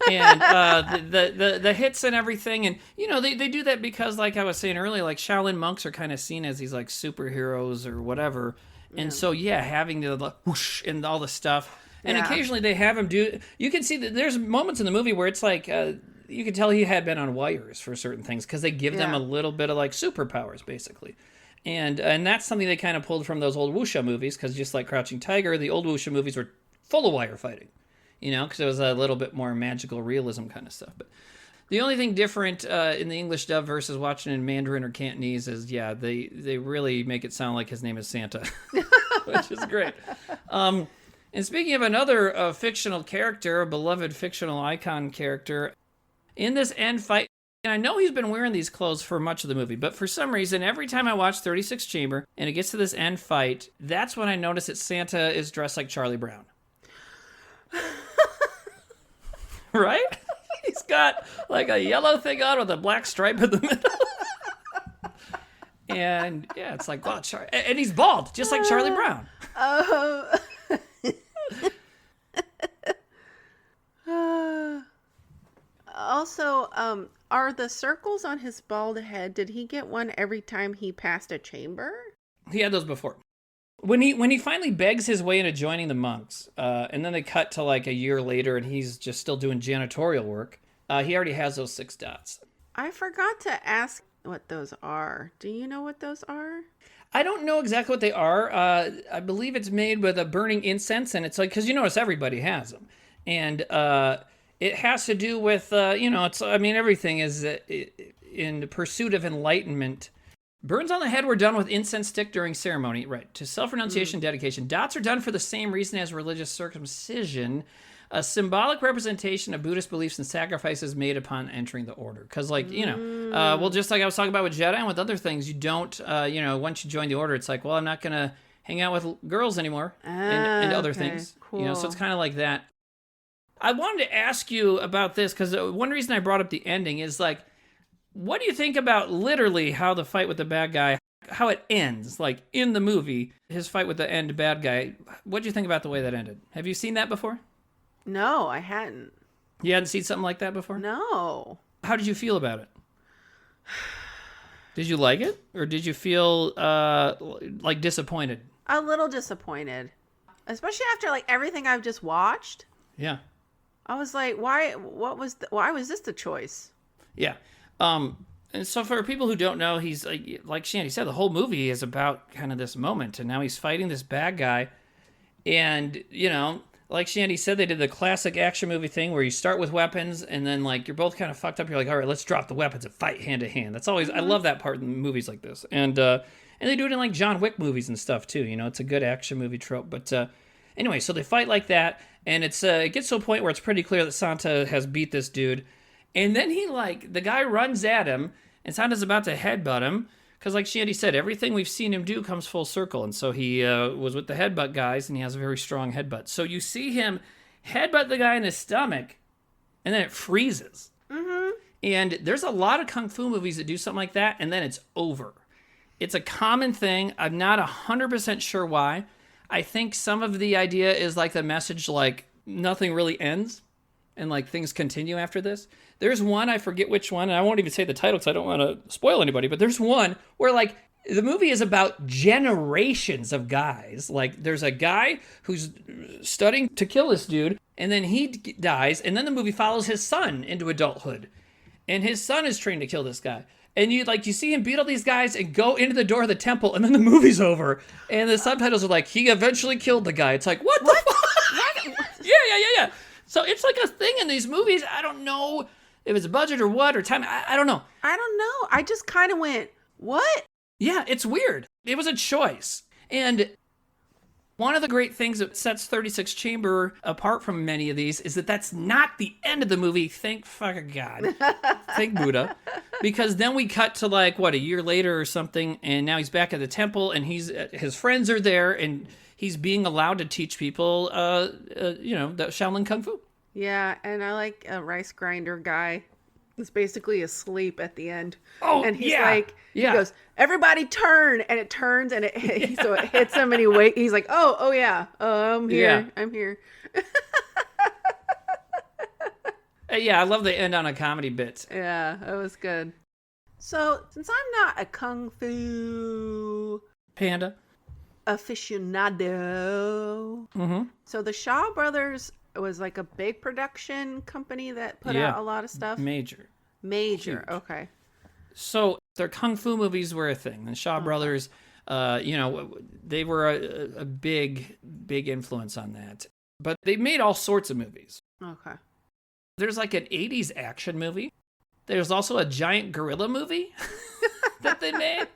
And the hits and everything. And, you know, they do that because, like I was saying earlier, like Shaolin monks are kind of seen as these, like, superheroes or whatever. And so, having the whoosh and all the stuff. And occasionally they have him do... You can see that there's moments in the movie where it's like... you can tell he had been on wires for certain things because they give them a little bit of like superpowers, basically. And that's something they kind of pulled from those old wuxia movies, because just like Crouching Tiger, the old wuxia movies were full of wire fighting, you know, because it was a little bit more magical realism kind of stuff. But the only thing different in the English dub versus watching in Mandarin or Cantonese is, they really make it sound like his name is Santa, which is great. And speaking of another fictional character, a beloved fictional icon character, in this end fight, and I know he's been wearing these clothes for much of the movie, but for some reason, every time I watch 36 Chamber and it gets to this end fight, that's when I notice that Santa is dressed like Charlie Brown. Right? He's got like a yellow thing on with a black stripe in the middle. And yeah, it's like, wow, and he's bald, just like Charlie Brown. Also, are the circles on his bald head, did he get one every time he passed a chamber? He had those before. When he finally begs his way into joining the monks, and then they cut to like a year later and he's just still doing janitorial work, he already has those 6 dots. I forgot to ask what those are. Do you know what those are? I don't know exactly what they are. I believe it's made with a burning incense, and it's like, because you notice everybody has them. And it has to do with, everything is in pursuit of enlightenment. Burns on the head were done with incense stick during ceremony, right, to self-renunciation and dedication. Dots are done for the same reason as religious circumcision, a symbolic representation of Buddhist beliefs and sacrifices made upon entering the order. Because, just like I was talking about with Jedi and with other things, you don't, once you join the order, it's like, well, I'm not going to hang out with girls anymore and other things. Cool. So it's kind of like that. I wanted to ask you about this because one reason I brought up the ending is like, what do you think about literally how the fight with the bad guy, how it ends? Like in the movie, his fight with the end bad guy. What do you think about the way that ended? Have you seen that before? No, I hadn't. You hadn't seen something like that before? No. How did you feel about it? Did you like it? Or did you feel like disappointed? A little disappointed. Especially after like everything I've just watched. Yeah. I was like, why was this the choice? Yeah. And so for people who don't know, he's like Shandy said, the whole movie is about kind of this moment, and now he's fighting this bad guy. And, you know, like Shandy said, they did the classic action movie thing where you start with weapons and then like you're both kind of fucked up. You're like, all right, let's drop the weapons and fight hand to hand. That's always, I love that part in movies like this. And they do it in like John Wick movies and stuff too. You know, it's a good action movie trope. But anyway, so they fight like that. And it gets to a point where it's pretty clear that Santa has beat this dude. And then the guy runs at him and Santa's about to headbutt him. Because like Shandy said, everything we've seen him do comes full circle. And so he was with the headbutt guys, and he has a very strong headbutt. So you see him headbutt the guy in his stomach, and then it freezes. Mm-hmm. And there's a lot of kung fu movies that do something like that, and then it's over. It's a common thing. I'm not 100% sure why. I think some of the idea is like the message, like nothing really ends, and like things continue after this. There's one, I forget which one, and I won't even say the title because I don't want to spoil anybody, but there's one where like the movie is about generations of guys. Like there's a guy who's studying to kill this dude, and then he dies, and then the movie follows his son into adulthood, and his son is trained to kill this guy. And you see him beat all these guys and go into the door of the temple, and then the movie's over, and the subtitles are like, he eventually killed the guy. It's like, what the fuck? Yeah. So it's like a thing in these movies. I don't know if it's a budget or what or time. I don't know. I just kind of went, what? Yeah, it's weird. It was a choice. And one of the great things that sets 36 Chamber apart from many of these is that that's not the end of the movie. Thank fucking God. Thank Buddha. Because then we cut to like, what, a year later or something, and now he's back at the temple, and his friends are there, and he's being allowed to teach people, the Shaolin Kung Fu. Yeah, and I like a rice grinder guy. He's basically asleep at the end. Oh, and he's yeah. like, he goes, everybody turn, and it turns, and so it hits him, and he's like, oh yeah, I'm here, I'm here. Yeah, I love the end on a comedy bit. Yeah, that was good. So, since I'm not a kung fu panda aficionado, so the Shaw Brothers was like a big production company that put out a lot of stuff. Major. Huge. Okay. So their kung fu movies were a thing. The Shaw Brothers, they were a big influence on that. But they made all sorts of movies. Okay. There's like an 80s action movie. There's also a giant gorilla movie that they made.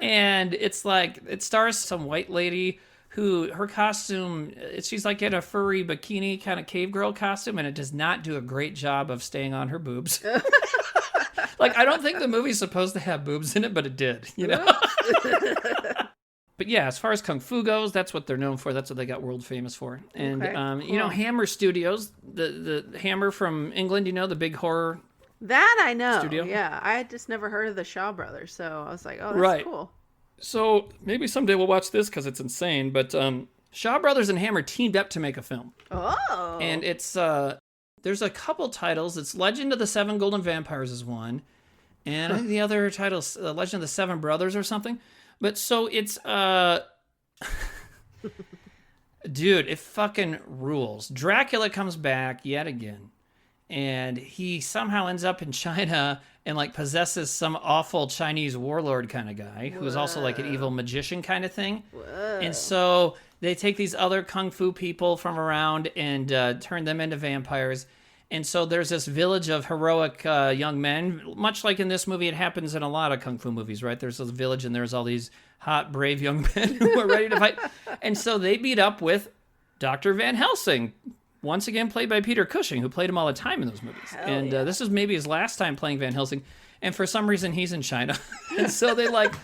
And it's like, it stars some white lady who, her costume, she's like in a furry bikini kind of cave girl costume, and it does not do a great job of staying on her boobs. Like, I don't think the movie's supposed to have boobs in it, but it did, you know? But yeah, as far as Kung Fu goes, that's what they're known for. That's what they got world famous for. And, cool. Hammer Studios, the Hammer from England, the big horror that I know. Studio? Yeah, I had just never heard of the Shaw Brothers, so I was like, oh, that's cool. So maybe someday we'll watch this because it's insane. But Shaw Brothers and Hammer teamed up to make a film. Oh. And it's there's a couple titles. It's Legend of the Seven Golden Vampires is one, and I think the other title's Legend of the Seven Brothers or something. But so it's dude, it fucking rules. Dracula comes back yet again, and he somehow ends up in China and like possesses some awful Chinese warlord kind of guy who is also like an evil magician kind of thing. Whoa. And so they take these other kung fu people from around and turn them into vampires. And so there's this village of heroic young men, much like in this movie. It happens in a lot of kung fu movies, right? There's this village and there's all these hot, brave young men who are ready to fight. And so they meet up with Dr. Van Helsing, once again played by Peter Cushing, who played him all the time in those movies. This is maybe his last time playing Van Helsing. And for some reason, he's in China. And so they like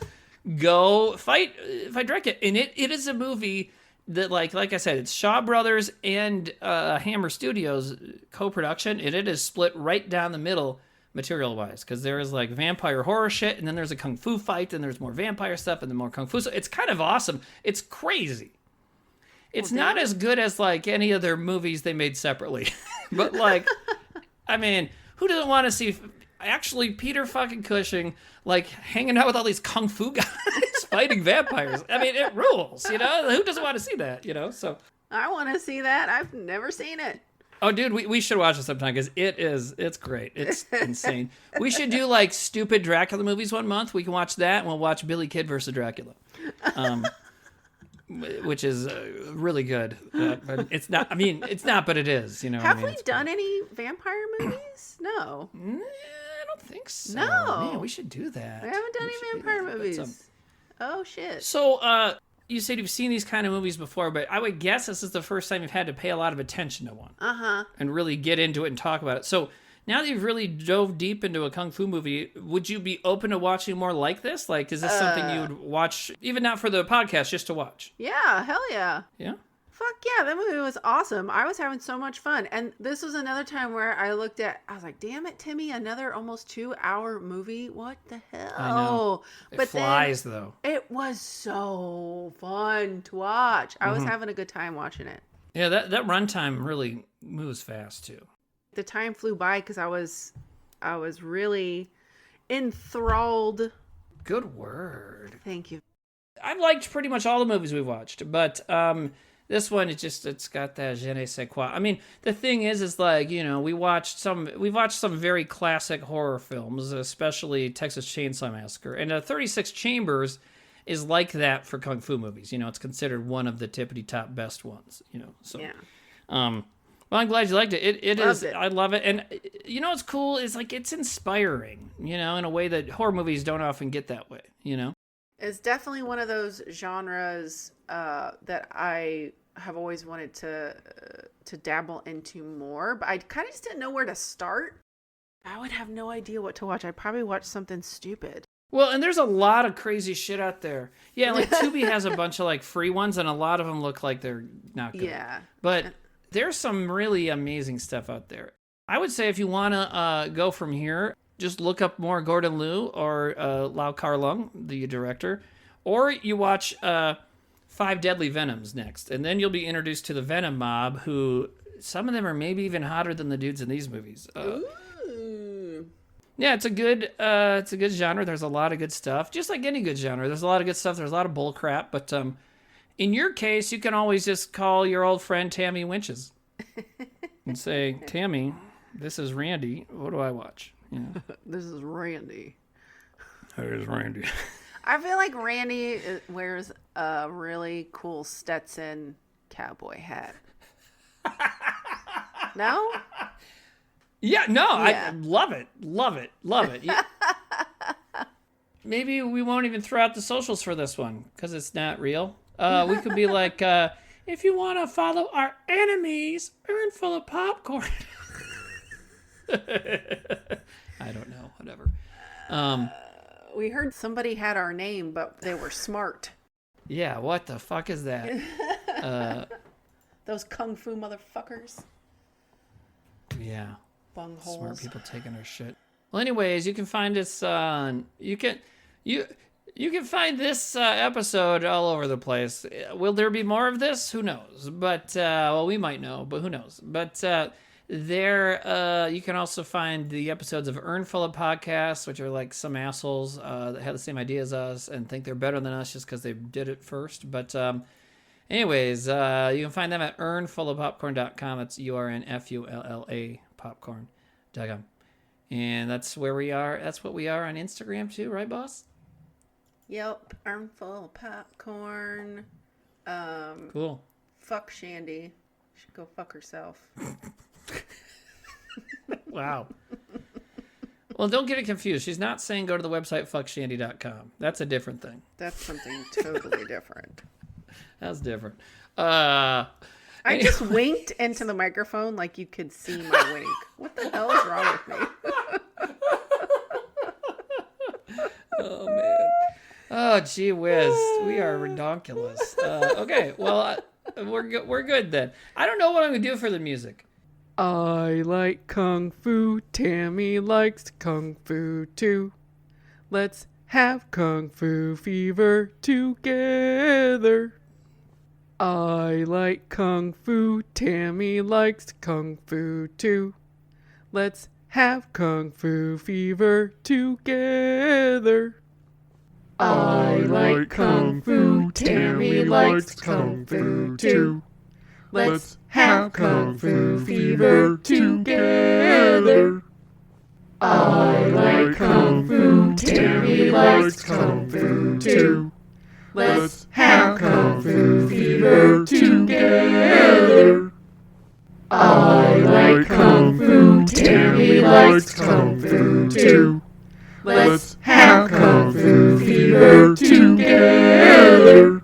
go fight Dracula. And it is a movie that, like I said, it's Shaw Brothers and Hammer Studios co-production, and it is split right down the middle material-wise, because there is like vampire horror shit, and then there's a kung fu fight, and there's more vampire stuff, and then more kung fu. So it's kind of awesome. It's crazy. It's Well, not damn. as good as like any of their movies they made separately. But like, I mean, who doesn't want to see actually Peter fucking Cushing like hanging out with all these kung fu guys fighting vampires? I mean, it rules, you know? Who doesn't want to see that, you know? So, I want to see that. I've never seen it. oh, dude, we should watch it sometime because it's great. It's insane. We should do like stupid Dracula movies one month. We can watch that, and we'll watch Billy Kid versus Dracula, which is really good. But it's not. I mean, it's not, but it is. You know. Have I mean, we done any vampire movies? No. Nah, I don't think so. No. Man, we should do that. We haven't done We any should do vampire that. movies. Oh, shit. So, you said you've seen these kind of movies before, but I would guess this is the first time you've had to pay a lot of attention to one. Uh-huh. And really get into it and talk about it. So now that you've really dove deep into a kung fu movie, would you be open to watching more like this? Like, is this something you would watch, even not for the podcast, just to watch? Yeah, hell yeah. Yeah? Fuck yeah, that movie was awesome. I was having so much fun. And this was another time where I was like, damn it, Timmy, another almost 2-hour movie? What the hell? I know. It flies, though. It was so fun to watch. I was having a good time watching it. Yeah, that runtime really moves fast, too. The time flew by because I was really enthralled. Good word. Thank you. I've liked pretty much all the movies we've watched, but this one, it's got that je ne sais quoi. I mean, the thing is like, you know, we've watched some very classic horror films, especially Texas Chainsaw Massacre, and 36 Chambers is like that for kung fu movies. You know, it's considered one of the tippity top best ones. You know, so Yeah. Well, I'm glad you liked it. It Loved is. it. I love it, and you know what's cool is like it's inspiring. You know, in a way that horror movies don't often get that way. You know. It's definitely one of those genres that I have always wanted to dabble into more, but I kind of just didn't know where to start. I would have no idea what to watch. I'd probably watch something stupid. Well, and there's a lot of crazy shit out there. Yeah, like Tubi has a bunch of like free ones, and a lot of them look like they're not good. Yeah. But there's some really amazing stuff out there. I would say if you want to go from here, just look up more Gordon Liu or Lau Kar-leung, the director, or you watch Five Deadly Venoms next, and then you'll be introduced to the Venom mob, who some of them are maybe even hotter than the dudes in these movies. Ooh. Yeah, it's a good genre. There's a lot of good stuff, just like any good genre. There's a lot of good stuff. There's a lot of bull crap, but in your case, you can always just call your old friend Tammy Winches and say, Tammy, this is Randy. What do I watch? You know. This is Randy. There's Randy. I feel like Randy wears a really cool Stetson cowboy hat. No? Yeah, no, Yeah. I love it. Love it. Love it. Yeah. Maybe we won't even throw out the socials for this one because it's not real. We could be like, if you want to follow our enemies, earn full of popcorn. I don't know. Whatever. We heard somebody had our name, but they were smart. Yeah, what the fuck is that? Those kung fu motherfuckers. Yeah. Bungholes. Smart people taking our shit. Well, anyways, you can find us on... You can find this episode all over the place. Will there be more of this? Who knows? But, well, we might know, but who knows? But there, you can also find the episodes of Earn Full of Podcasts, which are like some assholes that have the same idea as us and think they're better than us just because they did it first. But anyways, you can find them at earnfullapopcorn.com. That's URNFULLA popcorn.com. And that's where we are. That's what we are on Instagram too, right, boss? Yep. Arm full of popcorn. Cool. Fuck Shandy. She should go fuck herself. Wow. Well, don't get it confused. She's not saying go to the website fuckshandy.com. That's a different thing. That's something totally different. That's different. I just winked into the microphone like you could see my wink. What the hell is wrong with me? Oh, man. Oh, gee whiz. We are redonkulous. Okay, well, we're good then. I don't know what I'm going to do for the music. I like kung fu. Tammy likes kung fu too. Let's have kung fu fever together. I like Kung Fu, Tammy likes Kung Fu too. Let's have Kung Fu fever together. I like Kung Fu, Tammy likes Kung Fu too. Let's have Kung Fu fever together. I like Kung Fu, Tammy likes Kung Fu too. Let's have Kung Fu fever together. I like Kung Fu, Tammy likes Kung Fu too. Let's have Kung Fu fever together.